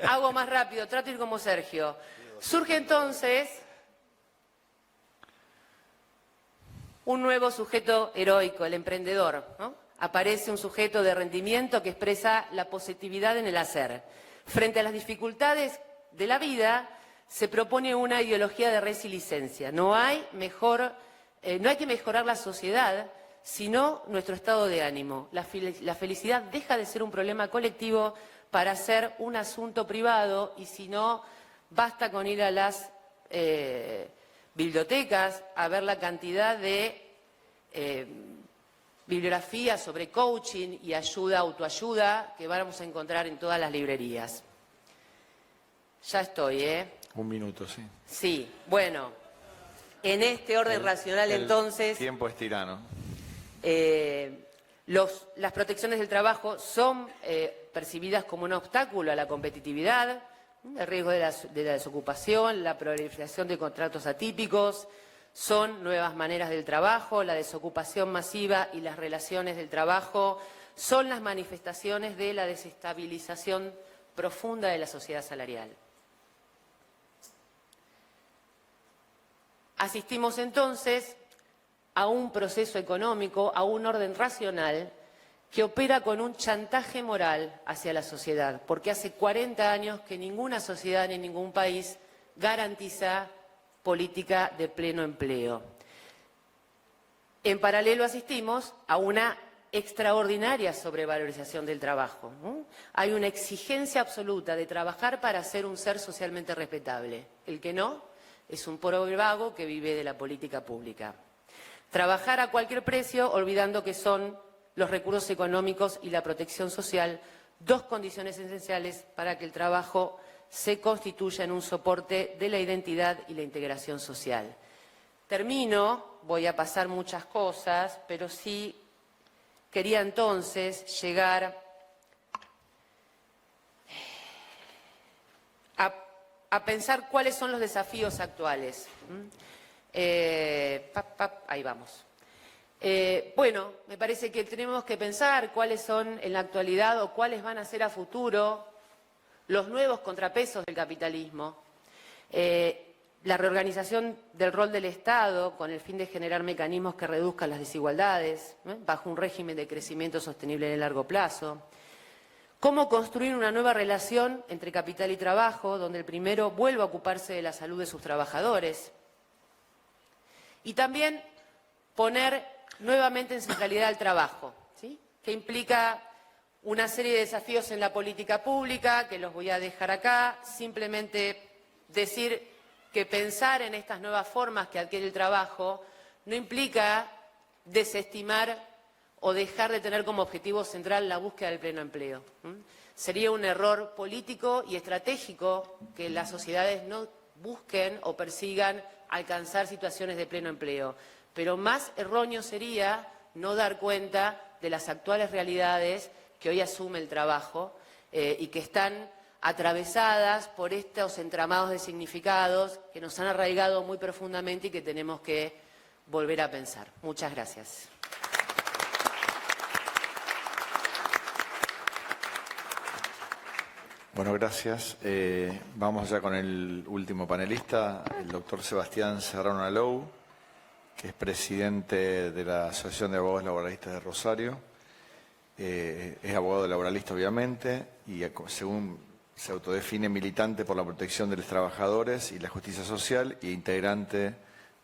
E: Hago más rápido, trato de ir como Sergio. Surge entonces un nuevo sujeto heroico, el emprendedor, ¿no? Aparece un sujeto de rendimiento que expresa la positividad en el hacer. Frente a las dificultades de la vida, se propone una ideología de resiliencia. No hay que mejorar la sociedad, sino nuestro estado de ánimo. La felicidad deja de ser un problema colectivo para ser un asunto privado, y si no, basta con ir a las bibliotecas a ver la cantidad de bibliografías sobre coaching y autoayuda que vamos a encontrar en todas las librerías. Ya estoy, ¿eh?
A: 1 minuto, sí.
E: Sí, bueno, en este orden racional entonces...
A: El tiempo es tirano.
E: Las protecciones del trabajo son percibidas como un obstáculo a la competitividad, el riesgo de la desocupación, la proliferación de contratos atípicos, son nuevas maneras del trabajo, la desocupación masiva y las relaciones del trabajo son las manifestaciones de la desestabilización profunda de la sociedad salarial. Asistimos entonces a un proceso económico, a un orden racional que opera con un chantaje moral hacia la sociedad, porque hace 40 años que ninguna sociedad ni ningún país garantiza política de pleno empleo. En paralelo asistimos a una extraordinaria sobrevalorización del trabajo, ¿no? Hay una exigencia absoluta de trabajar para ser un ser socialmente respetable. El que no es un pobre vago que vive de la política pública. Trabajar a cualquier precio, olvidando que son los recursos económicos y la protección social dos condiciones esenciales para que el trabajo se constituya en un soporte de la identidad y la integración social. Termino, voy a pasar muchas cosas, pero sí quería entonces llegar a pensar cuáles son los desafíos actuales. Ahí vamos. Bueno, me parece que tenemos que pensar cuáles son en la actualidad o cuáles van a ser a futuro los nuevos contrapesos del capitalismo. La reorganización del rol del Estado con el fin de generar mecanismos que reduzcan las desigualdades, bajo un régimen de crecimiento sostenible en el largo plazo. Cómo construir una nueva relación entre capital y trabajo, donde el primero vuelva a ocuparse de la salud de sus trabajadores. Y también poner nuevamente en centralidad el trabajo, ¿sí? Que implica una serie de desafíos en la política pública, que los voy a dejar acá, simplemente decir que pensar en estas nuevas formas que adquiere el trabajo no implica desestimar o dejar de tener como objetivo central la búsqueda del pleno empleo. Sería un error político y estratégico que las sociedades no busquen o persigan alcanzar situaciones de pleno empleo. Pero más erróneo sería no dar cuenta de las actuales realidades que hoy asume el trabajo y que están atravesadas por estos entramados de significados que nos han arraigado muy profundamente y que tenemos que volver a pensar. Muchas gracias.
A: Bueno, gracias. Vamos ya con el último panelista, el doctor Sebastián Serrano Alou, que es presidente de la Asociación de Abogados Laboralistas de Rosario. es abogado laboralista, obviamente, y según se autodefine militante por la protección de los trabajadores y la justicia social e integrante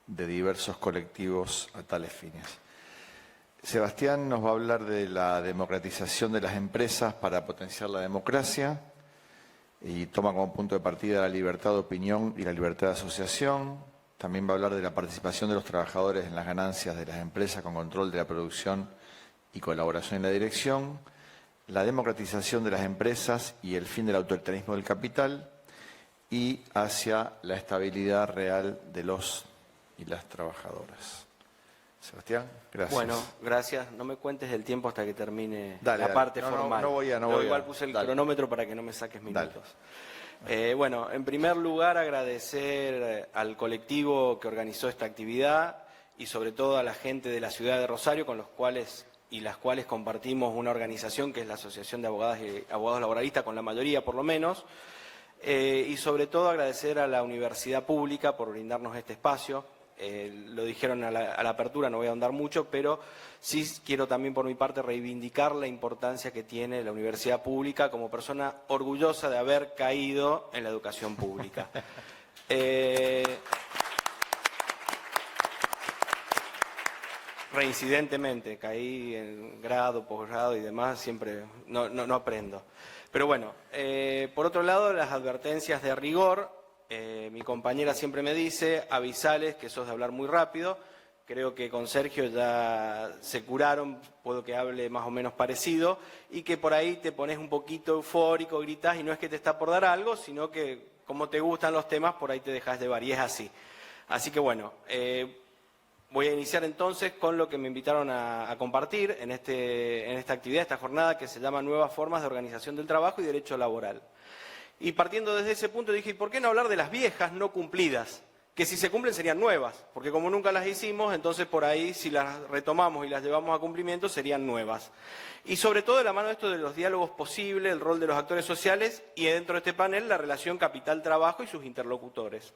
A: de diversos colectivos a tales fines. Sebastián nos va a hablar de la democratización de las empresas para potenciar la democracia y toma como punto de partida la libertad de opinión y la libertad de asociación. También va a hablar de la participación de los trabajadores en las ganancias de las empresas con control de la producción y colaboración en la dirección, la democratización de las empresas y el fin del autoritarismo del capital y hacia la estabilidad real de los y las trabajadoras. Sebastián, gracias.
F: Bueno, gracias. No me cuentes el tiempo hasta que termine
A: Dale,
F: la parte
A: no,
F: formal.
A: No voy
F: Yo igual
A: a...
F: puse el
A: Dale.
F: cronómetro para que no me saques minutos. Bueno, en primer lugar agradecer al colectivo que organizó esta actividad y sobre todo a la gente de la ciudad de Rosario con los cuales y las cuales compartimos una organización que es la Asociación de Abogadas y Abogados Laboralistas, con la mayoría por lo menos, y sobre todo agradecer a la Universidad Pública por brindarnos este espacio. Lo dijeron a la apertura, no voy a ahondar mucho, pero sí quiero también por mi parte reivindicar la importancia que tiene la Universidad Pública como persona orgullosa de haber caído en la educación pública. Reincidentemente, caí en grado, posgrado y demás, siempre no aprendo. Pero bueno, por otro lado, las advertencias de rigor, mi compañera siempre me dice, avisales que sos de hablar muy rápido. Creo que con Sergio ya se curaron, puedo que hable más o menos parecido, y que por ahí te pones un poquito eufórico, gritás, y no es que te está por dar algo, sino que como te gustan los temas, por ahí te dejas llevar, y es así. Así que bueno, voy a iniciar entonces con lo que me invitaron a compartir en esta actividad, esta jornada que se llama Nuevas Formas de Organización del Trabajo y Derecho Laboral. Y partiendo desde ese punto dije, ¿por qué no hablar de las viejas no cumplidas? Que si se cumplen serían nuevas, porque como nunca las hicimos, entonces por ahí si las retomamos y las llevamos a cumplimiento serían nuevas. Y sobre todo de la mano de esto de los diálogos posibles, el rol de los actores sociales y dentro de este panel la relación capital-trabajo y sus interlocutores.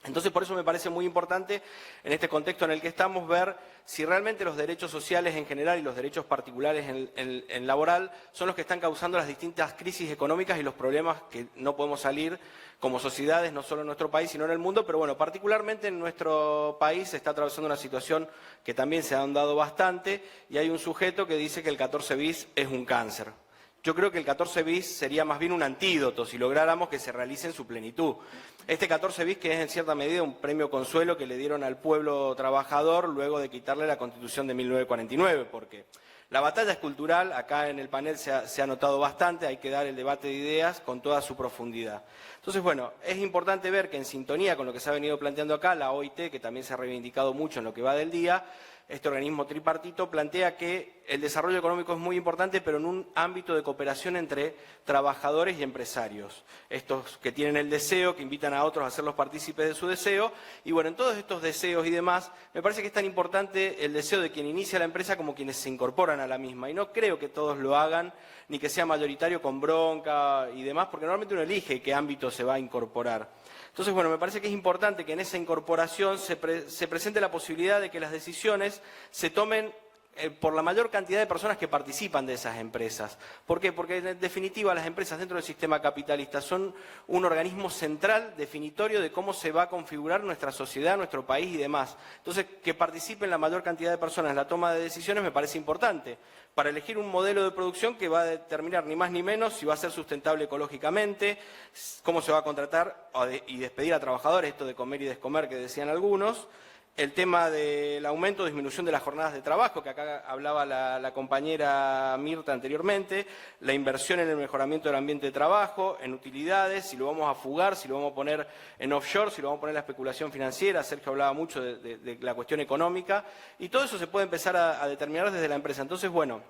F: Entonces, por eso me parece muy importante, en este contexto en el que estamos, ver si realmente los derechos sociales en general y los derechos particulares en laboral son los que están causando las distintas crisis económicas y los problemas que no podemos salir como sociedades, no solo en nuestro país, sino en el mundo. Pero bueno, particularmente en nuestro país se está atravesando una situación que también se ha ahondado bastante y hay un sujeto que dice que el 14 bis es un cáncer. Yo creo que el 14 bis sería más bien un antídoto si lográramos que se realice en su plenitud. Este 14 bis que es en cierta medida un premio consuelo que le dieron al pueblo trabajador luego de quitarle la Constitución de 1949, porque la batalla es cultural, acá en el panel se ha notado bastante, hay que dar el debate de ideas con toda su profundidad. Entonces, bueno, es importante ver que en sintonía con lo que se ha venido planteando acá, la OIT, que también se ha reivindicado mucho en lo que va del día, este organismo tripartito plantea que el desarrollo económico es muy importante, pero en un ámbito de cooperación entre trabajadores y empresarios. Estos que tienen el deseo, que invitan a otros a ser los partícipes de su deseo. Y bueno, en todos estos deseos y demás, me parece que es tan importante el deseo de quien inicia la empresa como quienes se incorporan a la misma. Y no creo que todos lo hagan, ni que sea mayoritario con bronca y demás, porque normalmente uno elige qué ámbito se va a incorporar. Entonces, bueno, me parece que es importante que en esa incorporación se presente la posibilidad de que las decisiones se tomen por la mayor cantidad de personas que participan de esas empresas. ¿Por qué? Porque en definitiva las empresas dentro del sistema capitalista son un organismo central definitorio de cómo se va a configurar nuestra sociedad, nuestro país y demás. Entonces, que participen la mayor cantidad de personas en la toma de decisiones me parece importante para elegir un modelo de producción que va a determinar ni más ni menos si va a ser sustentable ecológicamente, cómo se va a contratar y despedir a trabajadores, esto de comer y descomer que decían algunos, el tema del aumento o disminución de las jornadas de trabajo, que acá hablaba la compañera Mirta anteriormente, la inversión en el mejoramiento del ambiente de trabajo, en utilidades, si lo vamos a fugar, si lo vamos a poner en offshore, si lo vamos a poner en la especulación financiera. Sergio hablaba mucho de la cuestión económica, y todo eso se puede empezar a determinar desde la empresa. Entonces, bueno,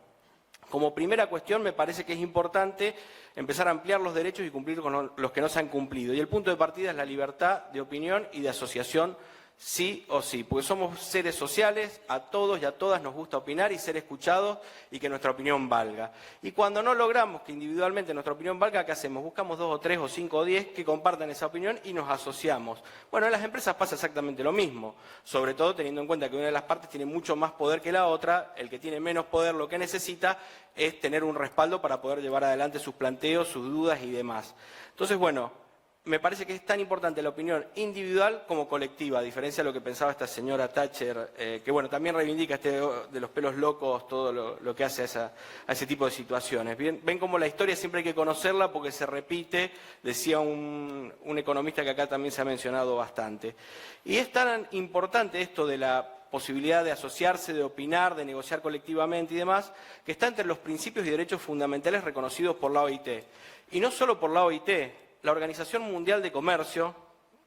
F: como primera cuestión me parece que es importante empezar a ampliar los derechos y cumplir con los que no se han cumplido. Y el punto de partida es la libertad de opinión y de asociación sí o sí, porque somos seres sociales, a todos y a todas nos gusta opinar y ser escuchados y que nuestra opinión valga. Y cuando no logramos que individualmente nuestra opinión valga, ¿qué hacemos? Buscamos 2 o 3 o 5 o 10 que compartan esa opinión y nos asociamos. Bueno, en las empresas pasa exactamente lo mismo, sobre todo teniendo en cuenta que una de las partes tiene mucho más poder que la otra, el que tiene menos poder lo que necesita es tener un respaldo para poder llevar adelante sus planteos, sus dudas y demás. Entonces, bueno, me parece que es tan importante la opinión individual como colectiva, a diferencia de lo que pensaba esta señora Thatcher, que bueno, también reivindica de los pelos locos, todo lo que hace a ese tipo de situaciones. Bien, ven cómo la historia siempre hay que conocerla porque se repite, decía un economista que acá también se ha mencionado bastante. Y es tan importante esto de la posibilidad de asociarse, de opinar, de negociar colectivamente y demás, que está entre los principios y derechos fundamentales reconocidos por la OIT. Y no solo por la OIT, la Organización Mundial de Comercio,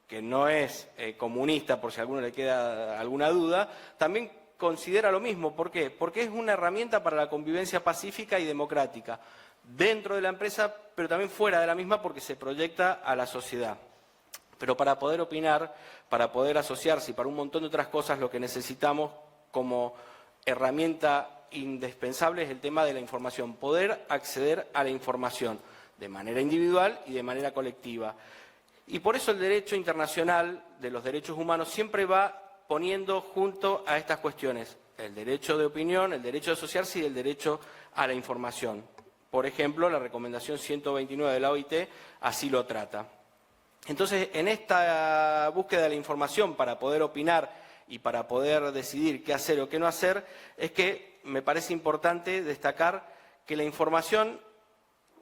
F: que no es comunista, por si a alguno le queda alguna duda, también considera lo mismo. ¿Por qué? Porque es una herramienta para la convivencia pacífica y democrática, dentro de la empresa, pero también fuera de la misma porque se proyecta a la sociedad. Pero para poder opinar, para poder asociarse y para un montón de otras cosas, lo que necesitamos como herramienta indispensable es el tema de la información, poder acceder a la información de manera individual y de manera colectiva. Y por eso el derecho internacional de los derechos humanos siempre va poniendo junto a estas cuestiones el derecho de opinión, el derecho de asociarse y el derecho a la información. Por ejemplo, la recomendación 129 de la OIT así lo trata. Entonces, en esta búsqueda de la información para poder opinar y para poder decidir qué hacer o qué no hacer, es que me parece importante destacar que la información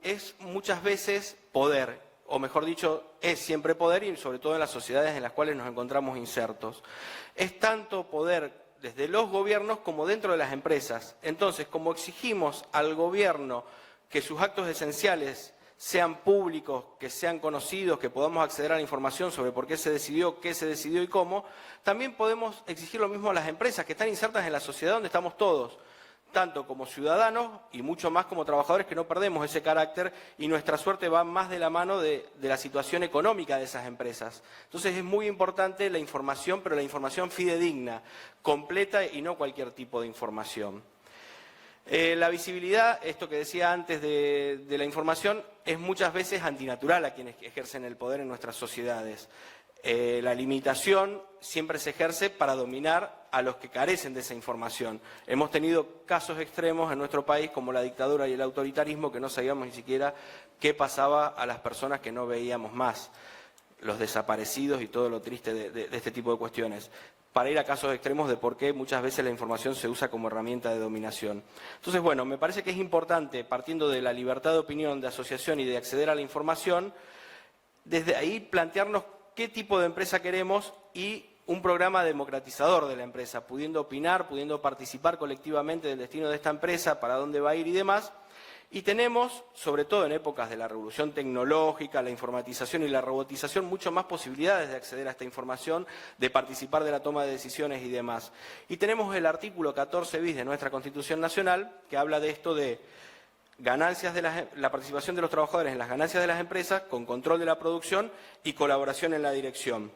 F: es muchas veces poder, o mejor dicho, es siempre poder y sobre todo en las sociedades en las cuales nos encontramos insertos. Es tanto poder desde los gobiernos como dentro de las empresas. Entonces, como exigimos al gobierno que sus actos esenciales sean públicos, que sean conocidos, que podamos acceder a la información sobre por qué se decidió, qué se decidió y cómo, también podemos exigir lo mismo a las empresas que están insertas en la sociedad donde estamos todos, tanto como ciudadanos y mucho más como trabajadores, que no perdemos ese carácter y nuestra suerte va más de la mano de la situación económica de esas empresas. Entonces es muy importante la información, pero la información fidedigna, completa y no cualquier tipo de información. La visibilidad, esto que decía antes de la información, es muchas veces antinatural a quienes ejercen el poder en nuestras sociedades. La limitación siempre se ejerce para dominar a los que carecen de esa información. Hemos tenido casos extremos en nuestro país como la dictadura y el autoritarismo que no sabíamos ni siquiera qué pasaba a las personas que no veíamos más, los desaparecidos y todo lo triste de este tipo de cuestiones, para ir a casos extremos de por qué muchas veces la información se usa como herramienta de dominación. Entonces, bueno, me parece que es importante, partiendo de la libertad de opinión, de asociación y de acceder a la información, desde ahí plantearnos qué tipo de empresa queremos y un programa democratizador de la empresa, pudiendo opinar, pudiendo participar colectivamente del destino de esta empresa, para dónde va a ir y demás. Y tenemos, sobre todo en épocas de la revolución tecnológica, la informatización y la robotización, mucho más posibilidades de acceder a esta información, de participar de la toma de decisiones y demás. Y tenemos el artículo 14 bis de nuestra Constitución Nacional, que habla de esto de ganancias de la participación de los trabajadores en las ganancias de las empresas, con control de la producción y colaboración en la dirección.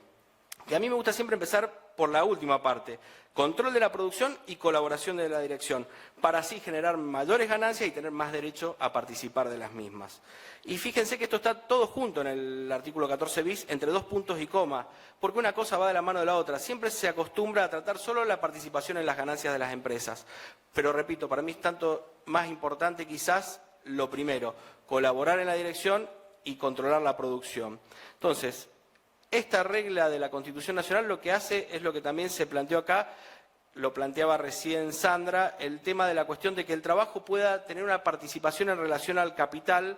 F: Que a mí me gusta siempre empezar por la última parte, control de la producción y colaboración de la dirección, para así generar mayores ganancias y tener más derecho a participar de las mismas. Y fíjense que esto está todo junto en el artículo 14 bis, entre 2 puntos y coma, porque una cosa va de la mano de la otra. Siempre se acostumbra a tratar solo la participación en las ganancias de las empresas. Pero repito, para mí es tanto más importante quizás lo primero, colaborar en la dirección y controlar la producción. Entonces, esta regla de la Constitución Nacional lo que hace es lo que también se planteó acá, lo planteaba recién Sandra, el tema de la cuestión de que el trabajo pueda tener una participación en relación al capital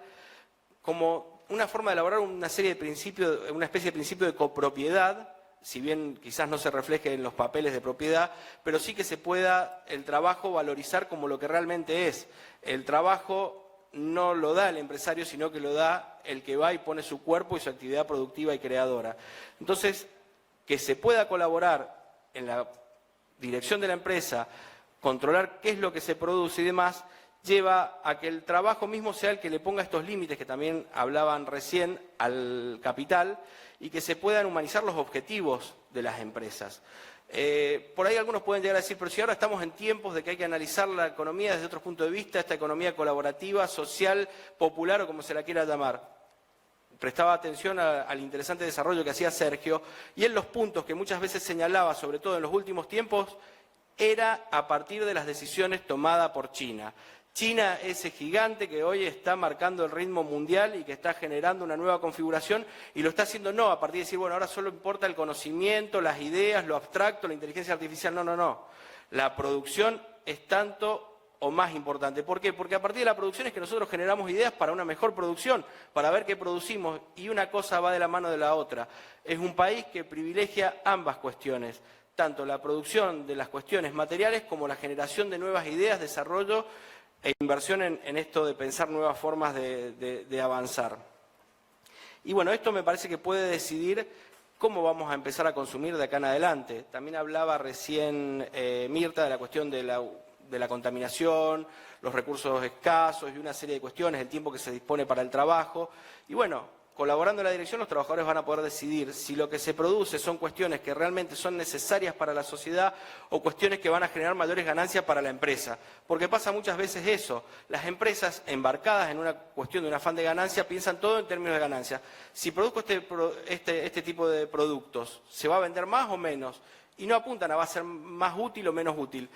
F: como una forma de elaborar una serie de principios, una especie de principio de copropiedad, si bien quizás no se refleje en los papeles de propiedad, pero sí que se pueda el trabajo valorizar como lo que realmente es. El trabajo no lo da el empresario, sino que lo da el que va y pone su cuerpo y su actividad productiva y creadora. Entonces, que se pueda colaborar en la dirección de la empresa, controlar qué es lo que se produce y demás, lleva a que el trabajo mismo sea el que le ponga estos límites que también hablaban recién al capital y que se puedan humanizar los objetivos de las empresas. Por ahí algunos pueden llegar a decir, pero si ahora estamos en tiempos de que hay que analizar la economía desde otro punto de vista, esta economía colaborativa, social, popular o como se la quiera llamar. Prestaba atención al interesante desarrollo que hacía Sergio y en los puntos que muchas veces señalaba, sobre todo en los últimos tiempos, era a partir de las decisiones tomadas por China. China, ese gigante que hoy está marcando el ritmo mundial y que está generando una nueva configuración y lo está haciendo no a partir de decir, bueno, ahora solo importa el conocimiento, las ideas, lo abstracto, la inteligencia artificial. No, no, no. La producción es tanto o más importante. ¿Por qué? Porque a partir de la producción es que nosotros generamos ideas para una mejor producción, para ver qué producimos y una cosa va de la mano de la otra. Es un país que privilegia ambas cuestiones, tanto la producción de las cuestiones materiales como la generación de nuevas ideas, desarrollo e inversión en esto de pensar nuevas formas de avanzar. Y bueno, esto me parece que puede decidir cómo vamos a empezar a consumir de acá en adelante. También hablaba recién Mirta de la cuestión de la contaminación, los recursos escasos y una serie de cuestiones, el tiempo que se dispone para el trabajo. Y bueno, colaborando en la dirección, los trabajadores van a poder decidir si lo que se produce son cuestiones que realmente son necesarias para la sociedad o cuestiones que van a generar mayores ganancias para la empresa. Porque pasa muchas veces eso, las empresas embarcadas en una cuestión de un afán de ganancia piensan todo en términos de ganancia. Si produzco este tipo de productos, ¿se va a vender más o menos? Y no apuntan a va a ser más útil o menos útil.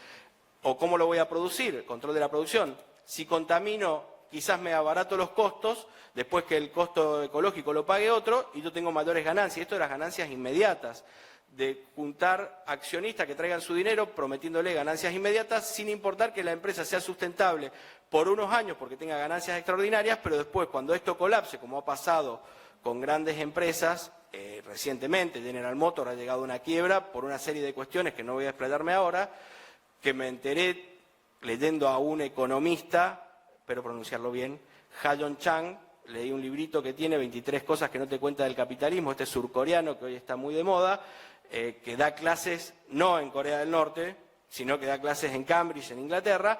F: ¿O cómo lo voy a producir? Control de la producción. Si contamino, quizás me abarato los costos, después que el costo ecológico lo pague otro, y yo tengo mayores ganancias. Esto de las ganancias inmediatas, de juntar accionistas que traigan su dinero prometiéndole ganancias inmediatas, sin importar que la empresa sea sustentable por unos años porque tenga ganancias extraordinarias, pero después cuando esto colapse, como ha pasado con grandes empresas, recientemente General Motors ha llegado a una quiebra por una serie de cuestiones que no voy a explayarme ahora, que me enteré leyendo a un economista, espero pronunciarlo bien, Ha-Joon Chang, leí un librito que tiene 23 cosas que no te cuenta del capitalismo, este surcoreano que hoy está muy de moda, que da clases no en Corea del Norte, sino que da clases en Cambridge, en Inglaterra,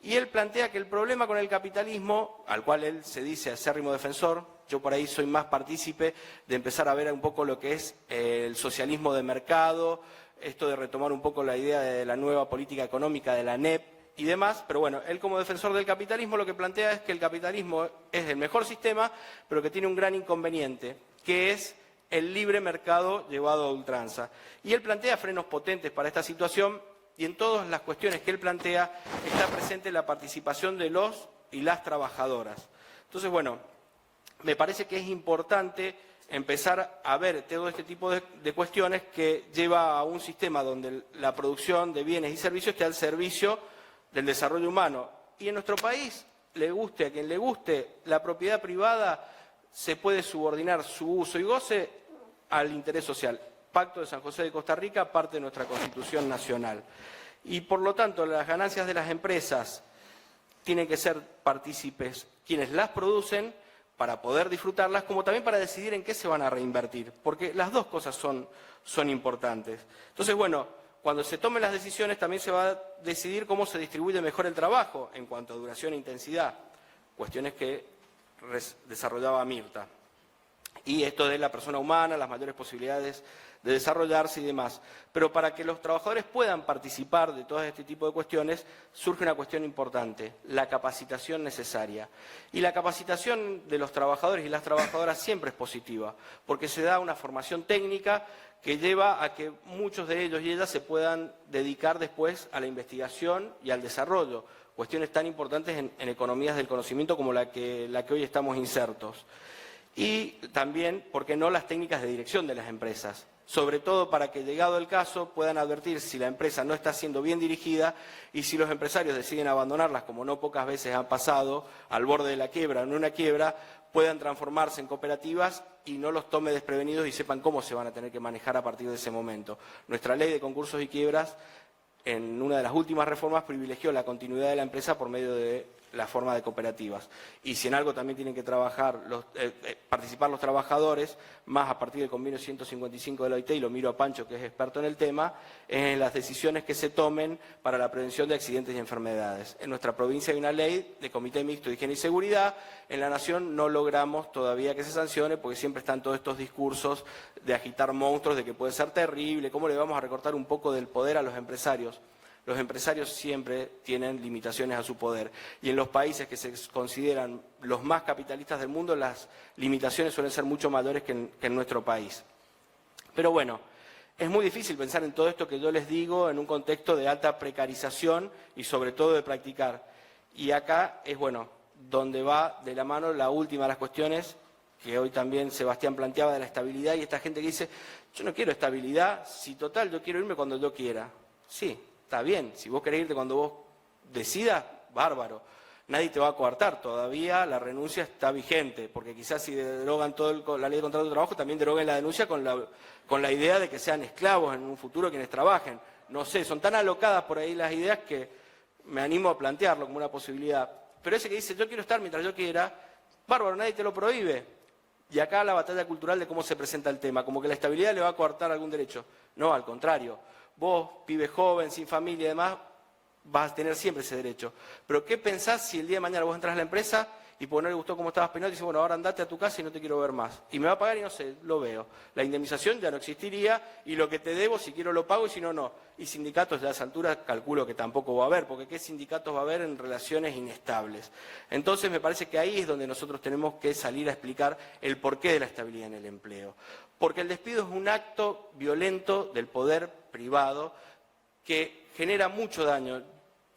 F: y él plantea que el problema con el capitalismo, al cual él se dice acérrimo defensor, yo por ahí soy más partícipe de empezar a ver un poco lo que es el socialismo de mercado, esto de retomar un poco la idea de la nueva política económica de la NEP y demás, pero bueno, él como defensor del capitalismo lo que plantea es que el capitalismo es el mejor sistema, pero que tiene un gran inconveniente, que es el libre mercado llevado a ultranza. Y él plantea frenos potentes para esta situación y en todas las cuestiones que él plantea está presente la participación de los y las trabajadoras. Entonces, bueno, me parece que es importante empezar a ver todo este tipo de cuestiones que lleva a un sistema donde la producción de bienes y servicios esté al servicio del desarrollo humano. Y en nuestro país, le guste a quien le guste, la propiedad privada se puede subordinar su uso y goce al interés social. Pacto de San José de Costa Rica, parte de nuestra Constitución Nacional. Y por lo tanto, las ganancias de las empresas tienen que ser partícipes quienes las producen, para poder disfrutarlas, como también para decidir en qué se van a reinvertir, porque las dos cosas son importantes. Entonces, bueno, cuando se tomen las decisiones también se va a decidir cómo se distribuye mejor el trabajo en cuanto a duración e intensidad, cuestiones que desarrollaba Mirta. Y esto de la persona humana, las mayores posibilidades de desarrollarse y demás. Pero para que los trabajadores puedan participar de todo este tipo de cuestiones, surge una cuestión importante, la capacitación necesaria. Y la capacitación de los trabajadores y las trabajadoras siempre es positiva, porque se da una formación técnica que lleva a que muchos de ellos y ellas se puedan dedicar después a la investigación y al desarrollo, cuestiones tan importantes en economías del conocimiento como la que hoy estamos insertos. Y también, ¿por qué no?, las técnicas de dirección de las empresas, sobre todo para que, llegado el caso, puedan advertir si la empresa no está siendo bien dirigida y si los empresarios deciden abandonarlas, como no pocas veces han pasado, al borde de la quiebra o en una quiebra, puedan transformarse en cooperativas y no los tome desprevenidos y sepan cómo se van a tener que manejar a partir de ese momento. Nuestra ley de concursos y quiebras, en una de las últimas reformas, privilegió la continuidad de la empresa por medio de la forma de cooperativas. Y si en algo también tienen que trabajar, participar los trabajadores, más a partir del convenio 155 de la OIT, y lo miro a Pancho, que es experto en el tema, en las decisiones que se tomen para la prevención de accidentes y enfermedades. En nuestra provincia hay una ley de Comité Mixto de Higiene y Seguridad. En la Nación no logramos todavía que se sancione, porque siempre están todos estos discursos de agitar monstruos, de que puede ser terrible, cómo le vamos a recortar un poco del poder a los empresarios. Los empresarios siempre tienen limitaciones a su poder, y en los países que se consideran los más capitalistas del mundo, las limitaciones suelen ser mucho mayores que en nuestro país. Pero bueno, es muy difícil pensar en todo esto que yo les digo en un contexto de alta precarización y sobre todo de practicar. Y acá es, bueno, donde va de la mano la última de las cuestiones que hoy también Sebastián planteaba, de la estabilidad, y esta gente que dice, yo no quiero estabilidad, si total yo quiero irme cuando yo quiera. Sí, está bien, si vos querés irte cuando vos decidas, bárbaro. Nadie te va a coartar, todavía la renuncia está vigente, porque quizás si derogan la ley de contrato de trabajo, también deroguen la denuncia con la idea de que sean esclavos en un futuro quienes trabajen. No sé, son tan alocadas por ahí las ideas que me animo a plantearlo como una posibilidad. Pero ese que dice, yo quiero estar mientras yo quiera, bárbaro, nadie te lo prohíbe. Y acá la batalla cultural de cómo se presenta el tema, como que la estabilidad le va a coartar algún derecho. No, al contrario. Vos, pibe joven, sin familia y demás, vas a tener siempre ese derecho. Pero ¿qué pensás si el día de mañana vos entras a la empresa y por no le gustó cómo estabas peinado y dices, bueno, ahora andate a tu casa y no te quiero ver más? Y me va a pagar y no sé, lo veo. La indemnización ya no existiría, y lo que te debo, si quiero lo pago y si no, no. Y sindicatos ya a esa altura calculo que tampoco va a haber, porque ¿qué sindicatos va a haber en relaciones inestables? Entonces me parece que ahí es donde nosotros tenemos que salir a explicar el porqué de la estabilidad en el empleo. Porque el despido es un acto violento del poder privado que genera mucho daño.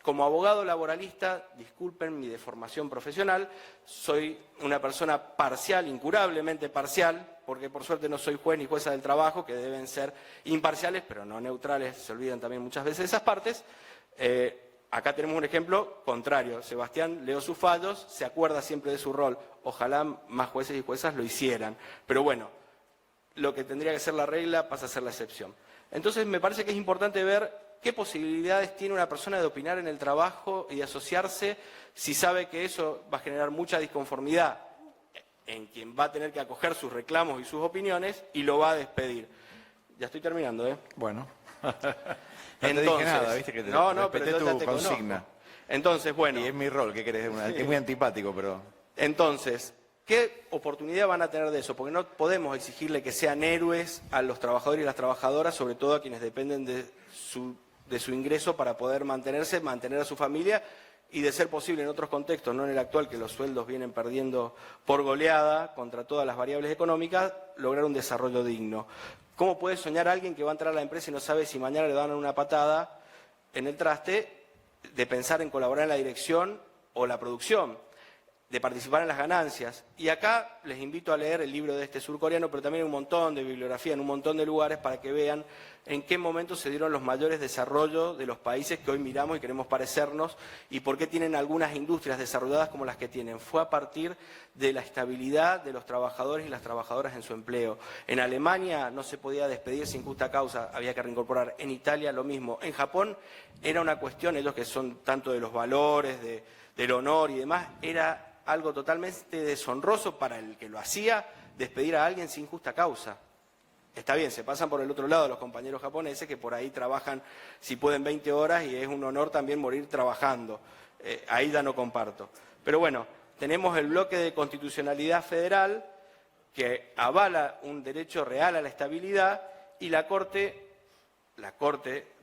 F: Como abogado laboralista, disculpen mi deformación profesional, soy una persona parcial, incurablemente parcial, porque por suerte no soy juez ni jueza del trabajo, que deben ser imparciales, pero no neutrales, se olvidan también muchas veces esas partes. Acá tenemos un ejemplo contrario. Sebastián leo sus fallos, se acuerda siempre de su rol. Ojalá más jueces y juezas lo hicieran. Pero bueno, lo que tendría que ser la regla pasa a ser la excepción. Entonces me parece que es importante ver qué posibilidades tiene una persona de opinar en el trabajo y de asociarse si sabe que eso va a generar mucha disconformidad en quien va a tener que acoger sus reclamos y sus opiniones y lo va a despedir. Ya estoy terminando, ¿eh?
A: Bueno. No te
F: Entonces,
A: dije nada, viste que te
F: pero
A: respeté
F: yo ya
A: tu
F: te
A: consigna.
F: conozco. Entonces, bueno.
A: Y es mi rol, ¿qué querés? Es muy antipático, pero...
F: Entonces, ¿qué oportunidad van a tener de eso? Porque no podemos exigirle que sean héroes a los trabajadores y las trabajadoras, sobre todo a quienes dependen de su ingreso para poder mantenerse, mantener a su familia, y de ser posible en otros contextos, no en el actual, que los sueldos vienen perdiendo por goleada contra todas las variables económicas, lograr un desarrollo digno. ¿Cómo puede soñar alguien que va a entrar a la empresa y no sabe si mañana le dan una patada en el traste, de pensar en colaborar en la dirección o la producción, de participar en las ganancias? Y acá les invito a leer el libro de este surcoreano, pero también un montón de bibliografía en un montón de lugares para que vean en qué momento se dieron los mayores desarrollos de los países que hoy miramos y queremos parecernos, y por qué tienen algunas industrias desarrolladas como las que tienen. Fue a partir de la estabilidad de los trabajadores y las trabajadoras en su empleo. En Alemania no se podía despedir sin justa causa, había que reincorporar. En Italia lo mismo. En Japón era una cuestión, ellos que son tanto de los valores, del honor y demás, era algo totalmente deshonroso para el que lo hacía despedir a alguien sin justa causa. Está bien, se pasan por el otro lado los compañeros japoneses que por ahí trabajan, si pueden, 20 horas, y es un honor también morir trabajando. Ahí ya no comparto. Pero bueno, tenemos el bloque de constitucionalidad federal que avala un derecho real a la estabilidad, y la Corte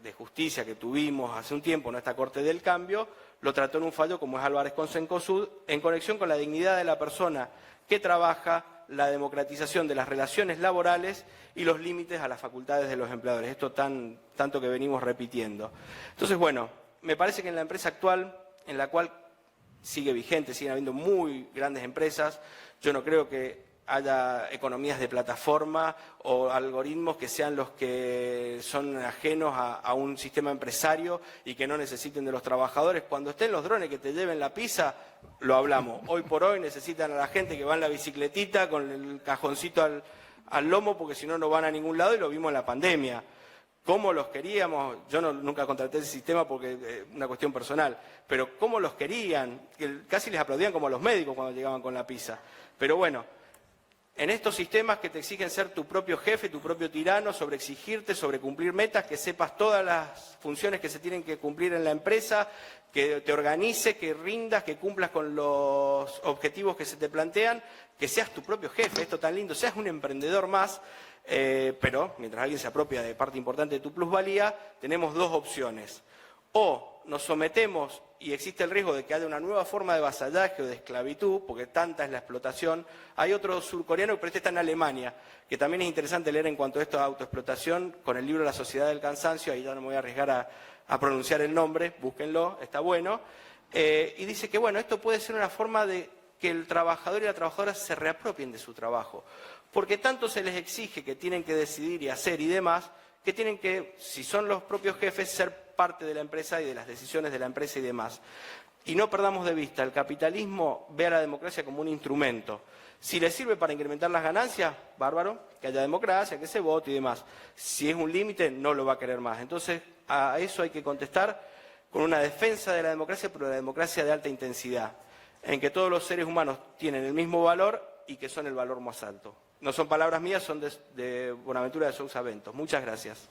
F: de Justicia que tuvimos hace un tiempo, esta Corte del Cambio, lo trató en un fallo como es Álvarez con Cencosud, en conexión con la dignidad de la persona que trabaja, la democratización de las relaciones laborales y los límites a las facultades de los empleadores. Esto tanto que venimos repitiendo. Entonces, bueno, me parece que en la empresa actual, en la cual sigue vigente, siguen habiendo muy grandes empresas, yo no creo que haya economías de plataforma o algoritmos que sean los que son ajenos a un sistema empresario y que no necesiten de los trabajadores. Cuando estén los drones que te lleven la pizza, lo hablamos. Hoy por hoy necesitan a la gente que va en la bicicletita con el cajoncito al lomo, porque si no, no van a ningún lado, y lo vimos en la pandemia. cómo los queríamos, yo nunca contraté ese sistema porque es una cuestión personal, pero cómo los querían, que casi les aplaudían como a los médicos cuando llegaban con la pizza. Pero bueno, en estos sistemas que te exigen ser tu propio jefe, tu propio tirano, sobre exigirte, sobre cumplir metas, que sepas todas las funciones que se tienen que cumplir en la empresa, que te organices, que rindas, que cumplas con los objetivos que se te plantean, que seas tu propio jefe, esto tan lindo, seas un emprendedor más, pero mientras alguien se apropia de parte importante de tu plusvalía, tenemos dos opciones. O nos sometemos y existe el riesgo de que haya una nueva forma de vasallaje o de esclavitud, porque tanta es la explotación. Hay otro surcoreano, pero este está en Alemania, que también es interesante leer en cuanto a esto de autoexplotación, con el libro La sociedad del cansancio, ahí ya no me voy a arriesgar a pronunciar el nombre, búsquenlo, está bueno. Y dice que bueno, esto puede ser una forma de que el trabajador y la trabajadora se reapropien de su trabajo, porque tanto se les exige que tienen que decidir y hacer y demás, que tienen que, si son los propios jefes, ser parte de la empresa y de las decisiones de la empresa y demás. Y no perdamos de vista, el capitalismo ve a la democracia como un instrumento. Si le sirve para incrementar las ganancias, bárbaro, que haya democracia, que se vote y demás. Si es un límite, no lo va a querer más. Entonces, a eso hay que contestar con una defensa de la democracia, pero la democracia de alta intensidad, en que todos los seres humanos tienen el mismo valor y que son el valor más alto. No son palabras mías, son de Bonaventura de Sousa Ventos. Muchas gracias.